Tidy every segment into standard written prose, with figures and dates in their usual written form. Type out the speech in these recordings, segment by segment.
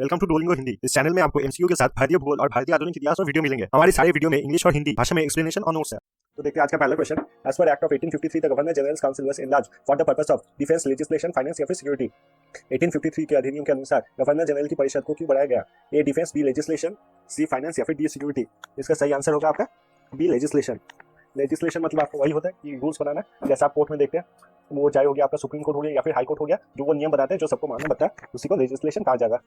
Welcome to Duolingo Hindi. इस channel में आपको एमसीक्यू के साथ भारतीय भूगोल और भारतीय आधुनिक इतिहास और वीडियो मिलेंगे। हमारे सारे वीडियो में इंग्लिश और हिंदी भाषा में एक्सप्लेनेशन और नोट्स है। तो देखते हैं आज का पहला question. As per act of 1853 the governor general council was enlarged for the purpose of defence, legislation, finance या फिर सिक्योरिटी। 1853 के अधिनियम के अनुसार गवर्नर जनरल की परिषद को क्यों बढ़ाया गया? A defence, B legislation, C finance या फिर डी सिक्योरिटी। इसका सही आंसर होगा आपका बी लेजिस्लेशन। लेजिस्लेशन मतलब आपको वही होता है कि रूल्स बनाना, जैसा आप कोर्ट में देखते हैं, वो चाहे हो गया आपका सुप्रीम कोर्ट हो गया या फिर हाई कोर्ट हो गया, जो वो नियम बनाते हैं जो सबको मानना पड़ता है, उसी को लेजिस्लेशन कहा जाएगा।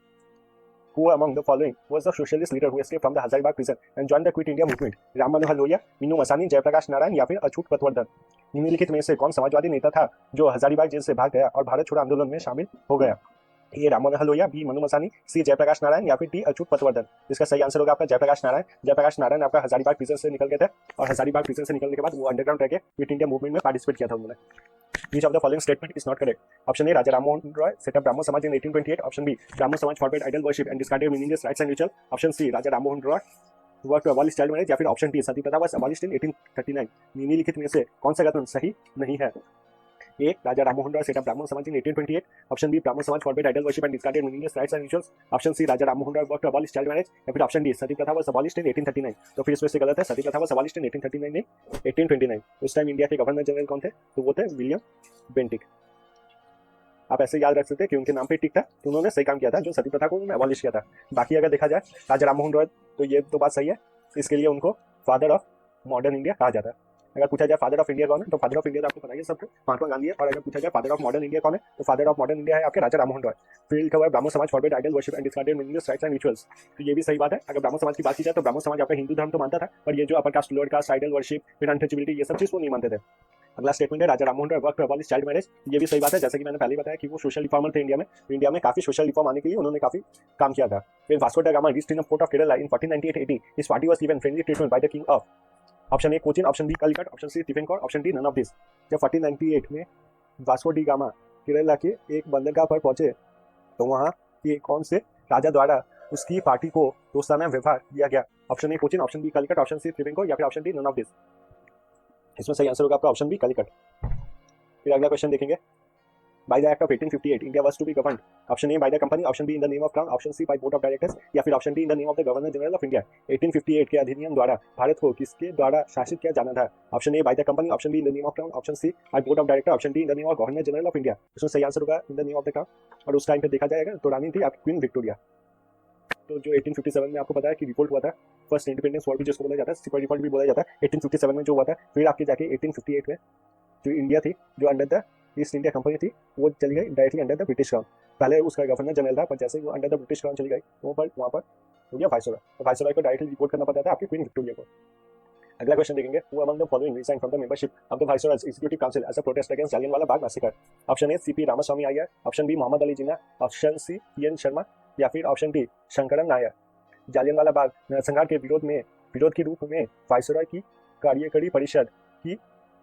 Who among the following was the socialist leader who escaped from the Hazaribagh prison and joined the Quit India movement? Ram Manohar Lohia, Meenu Masani, Jayaprakash Narayan या फिर अछूत पटवर्धन। निम्नलिखित में से कौन समाजवादी नेता था जो हजारीबाग जेल से भाग गया और भारत छोड़ो आंदोलन में शामिल हो गया? ए राम मनोहर लोहिया, बी मनु मसानी, सी जयप्रकाश नारायण या फिर डी अछूत पटवर्धन। इसका सही आंसर होगा आपका जयप्रकाश नारायण। जयप्रकाश नारायण आपका हजारीबाग प्रिजन से निकल गए थे और हजारीबाग प्रिजन से निकलने के बाद वो अंडरग्राउंड रह के क्विट इंडिया मूवमेंट में पार्टिसिपेट किया था उन्होंने। Which of the following statement is not correct? Option A, Raja Ram Mohan Roy set up Brahmo Samaj in 1828. Option B, Brahmo Samaj forbade idol worship and discarded meaningless rites and ritual. Option C, Raja Ram Mohan Roy worked to abolish child marriage. या फिर option D, सती प्रथा was abolished in 1839. निम्नलिखित में से कौन सा कथन सही नहीं है? A, Raja Ram Mohan Roy set up Brahmo Samaj in 1828. Option B, Brahmo Samaj forbade idol worship and discarded meaningless rites and rituals. Option C, Raja Ram Mohan Roy worked to abolish child marriage. या फिर option D, सती प्रथा was abolished in 1839. तो फिर इसमें से गलत है, सती प्रथा was abolished in 1839 नहीं 1829। उस टाइम इंडिया के गवर्नर जनरल कौन थे? तो वो थे विलियम बेंटिक। आप ऐसे याद रख सकते हैं कि उनके नाम पे टिक था, तो उन्होंने सही काम किया था, जो सती प्रथा को उन्होंने अबॉलिश किया था। बाकी अगर देखा जाए राजा राम मोहन रॉय, तो ये तो बात सही है, इसके लिए उनको फादर ऑफ मॉडर्न इंडिया कहा जाता है। अगर पूछा जाए फादर ऑफ इंडिया कौन है, तो फादर ऑफ इंडिया तो आपको पता है सबको महात्मा गांधी है। और अगर पूछा जाए फादर ऑफ मॉडर्न इंडिया कौन है, तो फादर ऑफ मॉडर्न इंडिया है आपके राजा राम मोहन रॉय। फिर लिखा हुआ है Brahmo Samaj forbid idol worship and discarded meaningless rites and rituals. तो ये भी सही बात है। अगर ब्राह्मण समाज की बात की जाए तो ब्राह्मण समाज आपका हिंदू धर्म तो मानता था, पर ये जो upper caste, lower caste, idol worship, फिर अनटचेबिलिटी, ये सब चीज वो नहीं मानते थे। अगला स्टेटमेंट है Raja Ram Mohan Roy work to abolish child marriage. ये भी सही बात है, जैसे कि मैंने पहले बताया कि वो सोशल रिफॉर्मर थे इंडिया में। इंडिया में काफी सोशल रिफॉर्म आने के लिए उन्होंने काफी काम किया था। फिर Vasco da Gama reached in the port of Kerala in 1498-80। His party was given friendly treatment by the king of option A Cochin, option B Calicut, option C Travancore, option D none of this. जब 1498 में वास्को डी गामा केरला के एक बंदरगाह पर पहुंचे, तो वहां के कौन से राजा द्वारा उसकी पार्टी को दोस्ताना व्यवहार दिया गया? Option A Cochin, option B Calicut, option C Travancore या फिर option D none of this. इसमें सही आंसर होगा आपका ऑप्शन बी कलिकट। फिर अगला क्वेश्चन देखेंगे। By the Act of 1858, India was to be governed. Option A by the company, option B in the name of crown, option C by board of directors या फिर option D in the name of the governor general of India। 1858 के अधिनियम द्वारा भारत को किसके द्वारा शासित किया जाना था? Option A by the company, option B in the name of crown, option C by board of director, option D in the name of governor general of India। इसमें सही आंसर होगा in the name of the crown। और उस time पे देखा जाएगा तो रानी थी आपकी क्वीन विक्टोरिया। तो जो 1857 में आपको पता है कि रिवोल्ट हुआ था, फर्स्ट इंडिपेंडेंस वॉर भी जिसको बोला जाता है, सिपाही रिवोल्ट भी बोला जाता है, 1857 में जो हुआ था। फिर आपके जाके 1858 में जो इंडिया थी, जो under the east India company थी, वो चली गई directly under the British crown. पहले उसका गवर्नर जनरल था, पर जैसे वो अंडर द ब्रिटिश क्राउन चली गई, वहाँ पर हो गया वाइसरॉय। तो वाइसरॉय को डायरेक्टली रिपोर्ट करना पड़ता था आपकी क्वीन विक्टोरिया को। अगला क्वेश्चन देखेंगे। Who among the following resign from the membership of the viceroy's executive council as a protest against Jallianwala Bagh massacre. Option A C P Ramaswamy Iyer, option B Mohammad Ali Jinnah, option C P N Sharma या फिर option D Sankaran Nair. Jallianwala Bagh नरसंहार के विरोध के रूप में वाइसरॉय की कार्यकारी परिषद की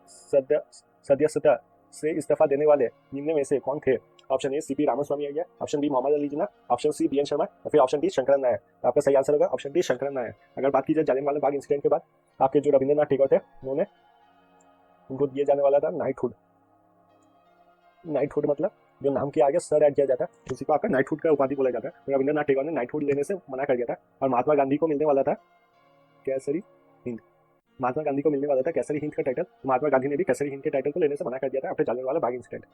सदस्यता से इस्तीफा देने वाले निम्न में से कौन थे? Option A C P Ramaswamy Iyer, option B Mohammad Ali Jinnah, option C B N Sharma या फिर ऑप्शन डी शंकरन नायर। आपका सही आंसर होगा ऑप्शन डी शंकरन नायर। अगर बात की जाए जालियनवाला बाग इंसिडेंट के बाद आपके जो रविंद्रनाथ टैगोर थे, उन्होंने उनको दिया जाने वाला था नाइटहुड। नाइटहुड मतलब जो नाम के आगे सर ऐड किया जाता है, उसी को आपका नाइटहुड का उपाधि बोला जाता है। तो रविंद्रनाथ टैगोर ने नाइटहुड लेने से मना कर दिया था और महात्मा गांधी को मिलने वाला था केसरी हिंद। महात्मा गांधी को मिलने वाला था केसरी हिंद का टाइटल। महात्मा गांधी ने भी केसरी हिंद के टाइटल को लेने से मना कर दिया था आफ्टर जालियनवाला बाग इंसिडेंट।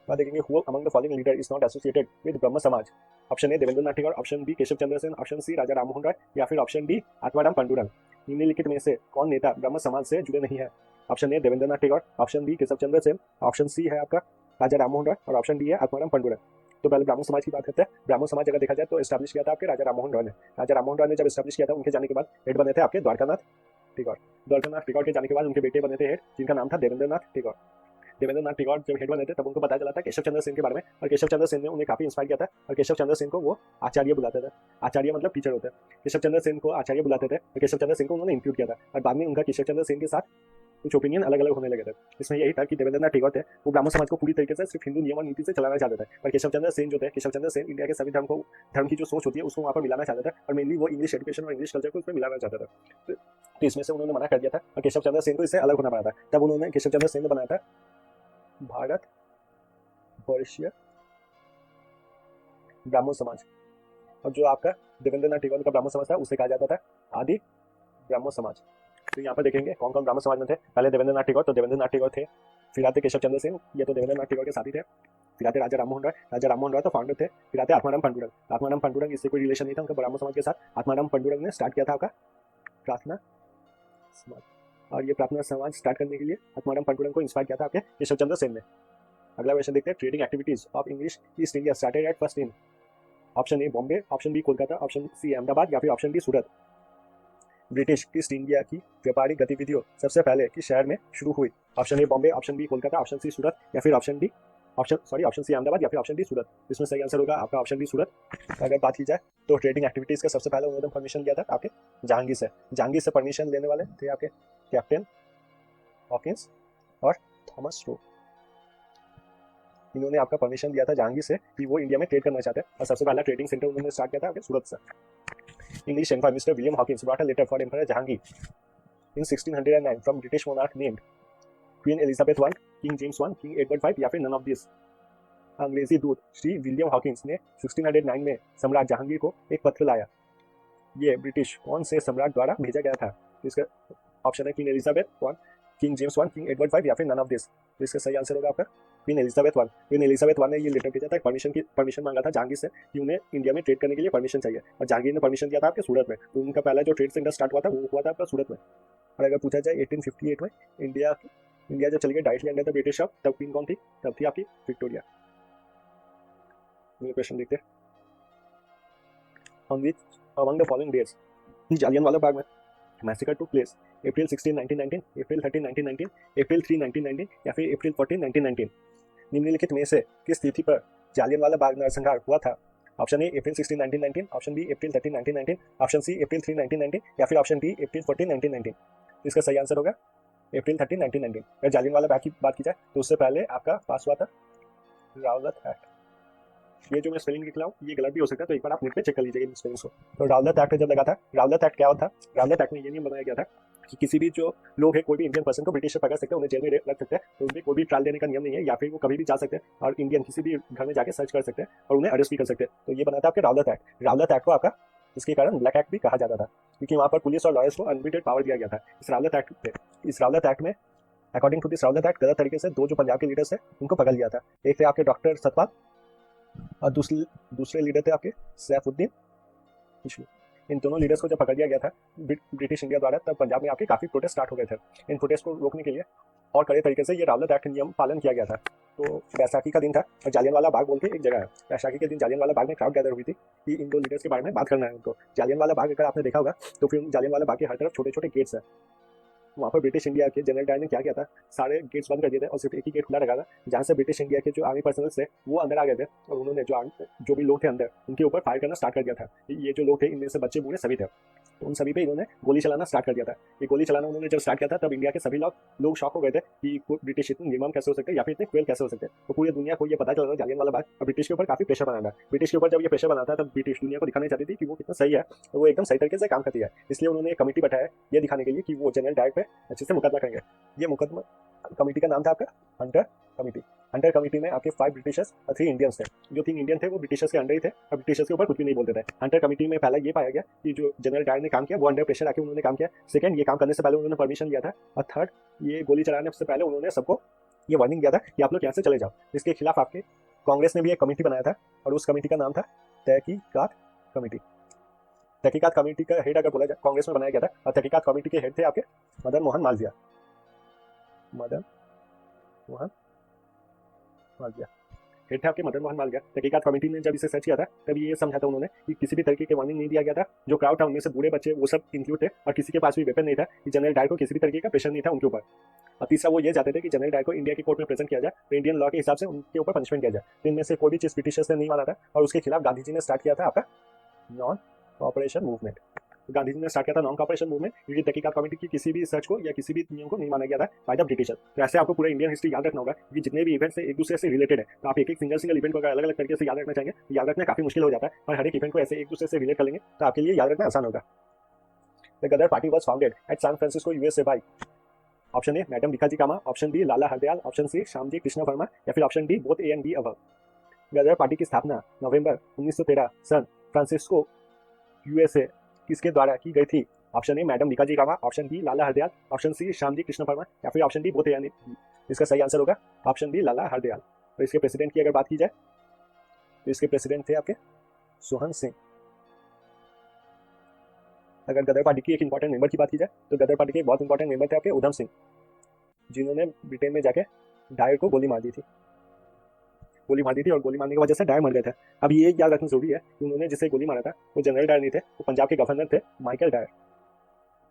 बात देखेंगे who among the following leader is not associated with Brahmo Samaj. Option A Debendranath Tagore, option B Keshab Chandra Sen, option C Raja Ram Mohan Roy या फिर ऑप्शन डी आत्माराम पांडुरंग। निम्नलिखित में से कौन नेता ब्रह्म समाज से जुड़े नहीं है? Option A Debendranath Tagore, option B Keshab Chandra Sen, option C है आपका राजा राम मोहन रॉय और ऑप्शन डी है आत्माराम पांडुरंग। तो पहले ब्राह्मण समाज की बात करते हैं। ब्राह्मण समाज अगर देखा जाए तो एस्टैब्लिश किया था आपके राजा राम मोहन रॉय ने। राजा राम मोहन रॉय ने जब एस्टैब्लिश किया था, उनके जाने के बाद हेड बने थे आपके द्वारकानाथ टैगोर। द्वारकानाथ टैगोर के जाने के बाद उनके बेटे बने थे हेड, जिनका नाम था देवेंद्रनाथ टैगोर। देवेंद्रनाथ टैगोर जब हेड बने थे तब उनको पता चला था केशव चंद्र सेन के बारे में, और केशव चंद्र सेन ने उन्हें काफी इंस्पायर किया था। और केशव चंद्र सेन को वो आचार्य बुलाते थे। आचार्य मतलब टीचर होते हैं। केशव चंद्र सेन को आचार्य बुलाते थे और केशव चंद्र सेन को उन्होंने इंक्लूड किया था। और बाद में उनका केशव चंद्र सेन के साथ कुछ ओपिनियन अलग अलग होने लगे थे। इसमें यही था कि देवेंद्रनाथ टैगोर थे, वो ब्राह्मण समाज को पूरी तरीके से सिर्फ हिंदू नियम और नीति से चलाना चाहते थे। और केशव चंद्र सेन जो थे, केशव चंद्र सेन इंडिया के सभी धर्म की जो सोच होती है उसको वहाँ पर मिलाना चाहते थे, और मेनली वो इंग्लिश एजुकेशन और इंग्लिश कल्चर को उसमें मिलाना चाहते थे। तो इसमें से उन्होंने मना कर दिया था और केशव चंद्र सेन को इससे अलग होना पड़ा था। तब उन्होंने केशव चंद्र सेन ने बनाया था भारत वर्षीय ब्राह्मण समाज। और जो आपका देवेंद्र नाथ टैगोर का ब्राह्मण समाज था उसे कहा जाता था आदि ब्राह्मण समाज। तो यहाँ पर देखेंगे कौन कौन ब्राह्मण समाज में थे। पहले देवेंद्र नाथ टैगोर, तो देवेंद्र नाथ टैगोर थे। फिर आते केशव चंद्र सेन, ये तो देवेंद्र नाथ टैगोर के साथी थे। फिर आते राजा राममोहन रॉय, राजा राममोहन रॉय तो फाउंडर थे। फिर आते आत्माराम पांडुरंग, आत्माराम पांडुरंग इससे कोई रिलेशन नहीं था उनका ब्राह्मण समाज के साथ। आत्माराम पांडुरंग ने स्टार्ट किया था आपका प्रार्थना समाज, और ये प्रार्थना समाज स्टार्ट करने के लिए आत्माराम पांडुरंग को इंस्पायर किया था आपके केशव चंद्र सेन ने। अगला क्वेश्चन देखते हैं, trading activities of English East India started at first in option A Bombay, option B Kolkata, option C Ahmedabad या फिर option D Surat. British East India की व्यापारिक गतिविधियों सबसे पहले किस शहर में शुरू हुई? Option A Bombay, option B Kolkata, option C Surat या फिर ऑप्शन सी अहमदाबाद या फिर ऑप्शन डी सूरत। इसमें सही आंसर होगा आपका ऑप्शन डी सूरत। अगर बात की जाए तो ट्रेडिंग एक्टिविटीज का सबसे पहले उन्होंने परमिशन लिया था आपके जहांगीर से। जहांगीर से परमिशन लेने वाले थे आपके कैप्टन हॉकिंस और थॉमस रो। इन्होंने आपका परमिशन दिया था जहांगीर से कि वो इंडिया में ट्रेड करना चाहते हैं, और सबसे पहला ट्रेडिंग सेंटर उन्होंने स्टार्ट किया था आपके सूरत से। English Emperor Mr. William Hawkins brought a letter for Emperor Jahangir in 1609 from British monarch named Queen Elizabeth I, King James I, King Edward V या फिर none of this। अंग्रेजी दूत Shri William Hawkins ने 1609 में सम्राट जहांगीर को एक पत्र लाया। ये ब्रिटिश कौन से सम्राट द्वारा भेजा गया था? इसका ऑप्शन है king Elizabeth I, king James I, king Edward V या फिर नन ऑफ दिस। तो इसका सही आंसर होगा आपका queen Elizabeth I। Queen Elizabeth I ने ये लेटर भेजा था, परमिशन मांगा था जहांगीर से कि उन्हें इंडिया में ट्रेड करने के लिए परमिशन चाहिए, और जहांगीर ने परमिशन दिया था आपके सूरत में। तो उनका पहला जो ट्रेड सेंटर स्टार्ट हुआ था वो हुआ था आपका सूरत में। और अगर पूछा जाए 1858 में इंडिया जब चली गई डायरेक्टली अंडर द ब्रिटिश अब, तब क्वीन कौन थी? तब थी आपकी विक्टोरिया। क्वेश्चन देखते हैं, among the following dates Jallianwala Bagh में मैसेकर टुक प्लेस? अप्रैल 16, 1919, अप्रैल 13, 1919, अप्रैल 3, 1919 या फिर अप्रैल 14, 1919। निम्नलिखित में से किस तिथि पर जालियनवाला बाग नरसंहार हुआ था? Option A April 16, 1919, option B April 13, 1919, option C April 3, 1919 या फिर ऑप्शन डी अप्रैल 14, 1919। इसका सही आंसर होगा अप्रैल 13, 1919। अगर जालियनवाला बाग की बात की जाए तो उससे पहले आपका पास हुआ था रावलत एक्ट। ये जो मैं स्पेलिंग लिख रहा हूँ ये गलत भी हो सकता है, तो एक बार आप नेट पे चेक कर लीजिएगा इन स्पेलिंग्स को। तो रावलत एक्ट जब लगा था, रावलत एक्ट क्या होता? रावलत एक्ट में ये नियम बनाया गया था कि किसी भी जो लोग है, कोई भी इंडियन पर्सन को ब्रिटिश से पकड़ सकते हैं, उन्हें जेल में रख सकते हैं, तो उनमें कोई भी ट्रायल देने का नियम नहीं है, या फिर वो कभी भी जा सकते हैं और इंडियन किसी भी घर में जाकर सर्च कर सकते हैं और उन्हें अरेस्ट भी कर सकते हैं। तो ये बना था आपके रावलत एक्ट। रावलत एक्ट को आपका इसके कारण ब्लैक एक्ट भी कहा जाता था, क्योंकि वहाँ पर पुलिस और लॉयर्स को अनलिमिटेड पावर दिया गया था इस रावलत एक्ट में। अकॉर्डिंग टू दिस रावलत एक्ट गलत तरीके से दो जो पंजाब के लीडर्स थे उनको पकड़ लिया था। एक थे आपके डॉक्टर सतपाल और दूसरे लीडर थे आपके सैफुद्दीन किशोर। इन दोनों लीडर्स को जब पकड़ लिया गया था ब्रिटिश इंडिया द्वारा, तब पंजाब में आपके काफ़ी प्रोटेस्ट स्टार्ट हो गए थे। इन प्रोटेस्ट को रोकने के लिए और कड़े तरीके से ये रावलत एक्ट नियम पालन किया गया था। तो बैसाखी का दिन था और जालियनवाला बाग बोल के एक जगह है, बैसाखी के दिन जालियनवाला बाग में क्राउड गैदर हुई थी कि इन दो लीडर्स के बारे में बात करना है उनको। जालियनवाला बाग अगर आपने देखा होगा तो फिर जालियनवाला बाग के हर तरफ छोटे छोटे गेट्स हैं। वहाँ पर ब्रिटिश इंडिया के जनरल डायर ने क्या किया था, सारे गेट्स बंद कर दिए थे और सिर्फ एक ही गेट खुला रखा था, जहाँ से ब्रिटिश इंडिया के जो आर्मी पर्सनल थे वो अंदर आ गए थे, और उन्होंने जो भी लोग थे अंदर उनके ऊपर फायर करना स्टार्ट कर दिया था। ये जो लोग थे इनमें से बच्चे बूढ़े सभी थे, तो उन सभी पे इन्होंने गोली चलाना स्टार्ट कर दिया था। ये गोली चलाना उन्होंने जब स्टार्ट किया था तब इंडिया के सभी लोग शॉक हो गए थे कि ब्रिटिश इतने निर्मम कैसे हो सकते हैं या फिर इतने क्रूएल कैसे हो सकते हैं। तो पूरी दुनिया को ये पता चला था जालियनवाला बाग, और ब्रिटिश के ऊपर काफी प्रेशर बना था। ब्रिटिश के ऊपर जब ये प्रेशर बना था तब ब्रिटिश दुनिया को दिखाना चाहती थी कि वो कितना सही है, तो वो एकदम सही तरीके से काम करती है। इसलिए उन्होंने एक कमेटी बैठाया ये दिखाने के लिए कि वो जनरल डायर पे अच्छे से मुकदमा करेंगे। ये मुकदमा कमेटी का नाम था आपका हंटर कमेटी। हंटर कमेटी में आपके 5 ब्रिटिशर्स और 3 इंडियंस थे। जो 3 इंडियन थे वो ब्रिटिशर्स के अंडर ही थे और ब्रिटिशर्स के ऊपर कुछ भी नहीं बोलते थे। हंटर कमेटी में पहला ये पाया गया कि जो जनरल डायर ने काम किया वो अंडर प्रेशर आके उन्होंने काम किया। सेकंड, ये काम करने से पहले उन्होंने परमिशन लिया था। और थर्ड, ये गोली चलाने से पहले उन्होंने सबको ये वार्निंग दिया था कि आप लोग यहाँ से चले जाओ। इसके खिलाफ आपके कांग्रेस ने भी एक कमेटी बनाया था और उस कमेटी का नाम था तहकीकात कमेटी। तहकीकात कमेटी का हेड अगर बोला जाए कांग्रेस में बनाया गया था, और तहकीकात कमेटी के हेड थे आपके मदन मोहन मालवीय। हेड थे आपके मदन मोहन मालवीय। तहकीकात कमेटी ने जब इसे सर्च किया था तब ये समझा था उन्होंने कि किसी भी तरीके के वार्निंग नहीं दिया गया था। जो क्राउड था उनमें से बूढ़े बच्चे वो सब इंक्लूड थे, और किसी के पास भी वेपन नहीं था कि जनरल डायर को किसी भी तरीके का प्रेशर नहीं था उनके ऊपर। और तीसरा, वो ये चाहते थे कि जनरल डायर को इंडिया की कोर्ट में प्रेजेंट किया जाए, तो इंडियन लॉ के हिसाब से उनके ऊपर पनिशमेंट दिया जाए। तो इनमें से कोई भी चीज ब्रिटिशर्स ने नहीं माना था, और उसके खिलाफ गांधी जी ने स्टार्ट किया था आपका non cooperation movement. Gandhi ji ने स्टार्ट किया था नॉन कॉपरेशन मूवमेंट, क्योंकि तहकीकात कमेटी की किसी भी सर्च को या किसी भी नियम को नहीं माना गया था बाय द ब्रिटिशर। तो ऐसे आपको पूरा इंडियन हिस्ट्री याद रखना होगा कि जितने भी इवेंट्स एक दूसरे से रिलेटेड है, तो आप एक सिंगल इवेंट को अगर अलग अलग तरीके से याद रखना चाहेंगे तो याद रखना काफी मुश्किल हो जाता है, और हर एक इवेंट को ऐसे एक दूसरे से रिलेट कर लेंगे तो आपके लिए याद रखना आसान होगा। The Ghadar party was founded at San Francisco USA by? Option A madam Bhikaji Cama, option B Lala Hardayal, option C Shyamji Krishna Varma या फिर option D both A and B above. Ghadar party की स्थापना नवंबर 1913 सन फ्रांसिस्को यूएसए किसके द्वारा की गई थी? Option A madam Bhikaji Cama, option B Lala Hardayal, option C Shyamji Krishna Varma, या फिर ऑप्शन डी बोथ यानी इसका सही आंसर होगा ऑप्शन बी लाला हरदयाल। तो इसके प्रेसिडेंट की अगर बात की जाए तो इसके प्रेसिडेंट थे आपके सोहन सिंह। अगर गदर पार्टी की एक इंपॉर्टेंट मेंबर की बात की जाए तो गदर पार्टी के एक बहुत इंपॉर्टेंट मेंबर थे आपके उधम सिंह, जिन्होंने ब्रिटेन में जाके डायर को गोली मार दी थी। गोली मार दी थी और गोली मारने की वजह से डायर मर गए थे। अब ये याद रखना जरूरी है कि उन्होंने जिसे गोली मारा था वो जनरल डायर नहीं थे, वो पंजाब के गवर्नर थे माइकल डायर,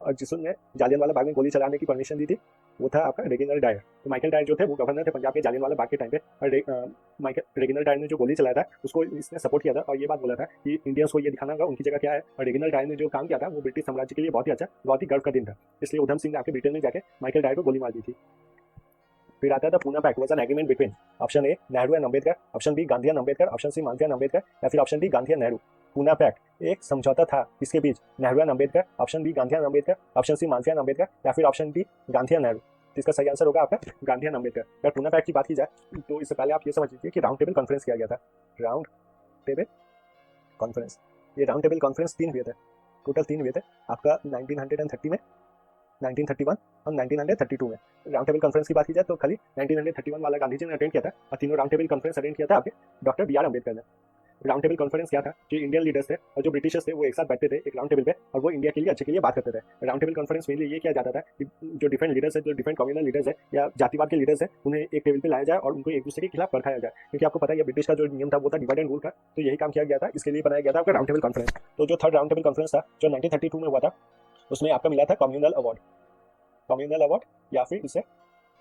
और जिसने जालियनवाला बाग में गोली चलाने की परमिशन दी थी वो था आपका रेगिनल डायर। तो माइकल डायर जो थे वो गवर्नर थे पंजाब के जालियनवाला बाग के टाइम पे, और माइकल रेगिनल डायर ने जो गोली चलाया था उसको इसने सपोर्ट किया था और ये बात बोला था कि इंडियंस को ये दिखाना होगा उनकी जगह क्या है। और रेगिनल डायर ने जो काम किया था वो ब्रिटिश साम्राज्य के लिए बहुत ही अच्छा, बहुत ही गर्व का दिन था। इसलिए उधम सिंह ने आके ब्रिटेन में जाके माइकल डायर को गोली मार दी थी। फिर आता था Poona pact was an agreement between option A Nehru and Ambedkar, option B Gandhi and Ambedkar, option C Mansingh and Ambedkar, या फिर option D Gandhi and Nehru. Poona pact एक समझौता था किसके बीच? Nehru and Ambedkar, option B Gandhi and Ambedkar, option C Mansingh and Ambedkar, या फिर option D Gandhi and Nehru. इसका सही आंसर होगा आपका गांधी एंड अम्बेडकर। अगर पूना पैक्ट की बात की जाए तो इससे पहले आप ये समझ लीजिए कि राउंड टेबल कॉन्फ्रेंस किया गया था। राउंड टेबल कॉन्फ्रेंस, ये राउंड टेबल कॉन्फ्रेंस 3 हुए थे, टोटल 3 हुए थे आपका 1930 में, 1931 और 1932 में। राउंड टेबल कॉन्फ्रेंस की बात की जाए तो खाली 1931 वाला गांधी जी ने अटेंड किया था और तीनों राउंड टेबल कॉन्फ्रेंस अटेंड किया था आपके डॉक्टर बी आर अम्बेडकर ने। राउंड टेबल कॉन्फ्रेंस क्या था? जो इंडियन लीडर्स थे और जो ब्रिटिशर्स थे वो एक साथ बैठते थे एक राउंड टेबल पे और वो इंडिया के लिए अच्छे के लिए बात करते थे। राउंड टेबल कॉन्फ्रेंस में ये किया जाता था कि जो डिफरेंट लीडर्स है, जो डिफरेंट कम्युनल लीडर्स है या जातिवाद के लीडर्स है, उन्हें एक टेबल पे लाया जाए और उनको एक दूसरे के खिलाफ परखाया जाए, क्योंकि आपको पता है ब्रिटिश का जो नियम था वो था डिवाइड एंड रूल का। तो यही काम किया गया था, इसके लिए बनाया गया था आपका राउंड टेबल कॉन्फ्रेंस। तो जो थर्ड राउंड टेबल कॉन्फ्रेंस था जो 1932 में हुआ था उसमें आपका मिला था कम्युनल अवार्ड, कम्युनल अवार्ड या फिर इसे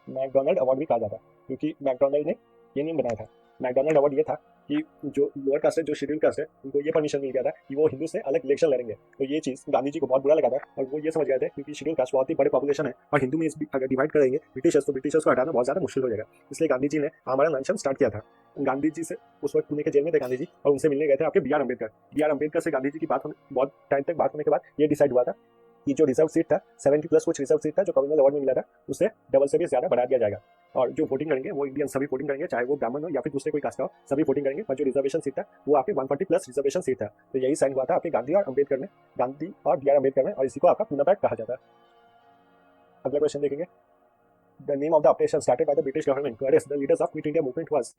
मैकडोनल्ड अवार्ड भी कहा जाता है, क्योंकि मैकडोनल्ड ने ये नियम बनाया था। मैकडोनल्ड अवार्ड ये था कि जो लोअर कास्ट है, जो शेड्यूल कास्ट है, उनको ये परमिशन मिल गया था कि वो हिंदू से अलग इलेक्शन लड़ेंगे। तो ये चीज़ गांधी जी को बहुत बुरा लगा था और वो ये समझ गए थे क्योंकि शेड्यूल कास्ट बहुत ही बड़े पॉपुलेशन है और हिंदू में अगर डिवाइड करेंगे ब्रिटिशर्स तो ब्रिटिशर्स को हटाना बहुत ज़्यादा मुश्किल हो जाएगा। इसलिए गांधी जी ने आमरण अनशन स्टार्ट किया था। गांधी जी से उस वक्त पुणे के जेल में थे गांधी जी और उनसे मिलने गए थे आपके B R Ambedkar. B R Ambedkar से गांधी जी की बात बहुत टाइम तक बात होने के बाद ये डिसाइड हुआ था कि जो रिजर्व सीट था 70+ कुछ रिजर्व सीट था जो कम्युनल अवार्ड में मिला था उसे डबल से भी ज्यादा बढ़ा दिया जाएगा और जो वोटिंग करेंगे वो इंडियन सभी वोटिंग करेंगे, चाहे वो ब्राह्मण हो या फिर दूसरे कोई कास्ट का हो, सभी वोटिंग करेंगे। और जो रिजर्वेशन सीट था वो आपके 140+ रिजर्वेशन सीट था। तो यही साइन हुआ था आपके गांधी और अम्बेडकर में, गांधी और बी आर अम्बेडकर में, और इसी को आपका पूना पैक्ट कहा जाता है। अगला क्वेश्चन देखेंगे। The name of the operation started by the British government to arrest the leaders of quit India movement was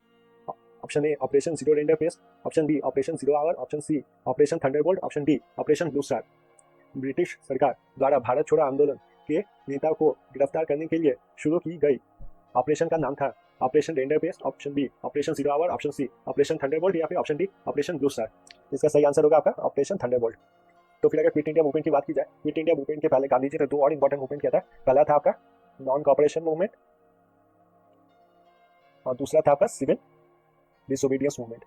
option A operation zero render face, option B operation zero hour, option C operation thunderbolt, option D operation blue star. British सरकार द्वारा भारत छोड़ो आंदोलन के नेता को गिरफ्तार करने के लिए शुरू की गई ऑपरेशन का नाम था operation render paste, option B operation zero hour, option C operation thunderbolt, या फिर option D operation blue star. इसका सही आंसर होगा आपका ऑपरेशन थंडरबोल्ट। तो फिर अगर क्विट इंडिया मूवमेंट की बात की जाए, क्विट इंडिया मूवमेंट के पहले गांधी जी ने 2 और इंपॉर्टेंट मूवमेंट किया था। पहला था आपका नॉन कॉपरेशन मूवमेंट और दूसरा था आपका सिविल डिसोबीडियंस मूवमेंट।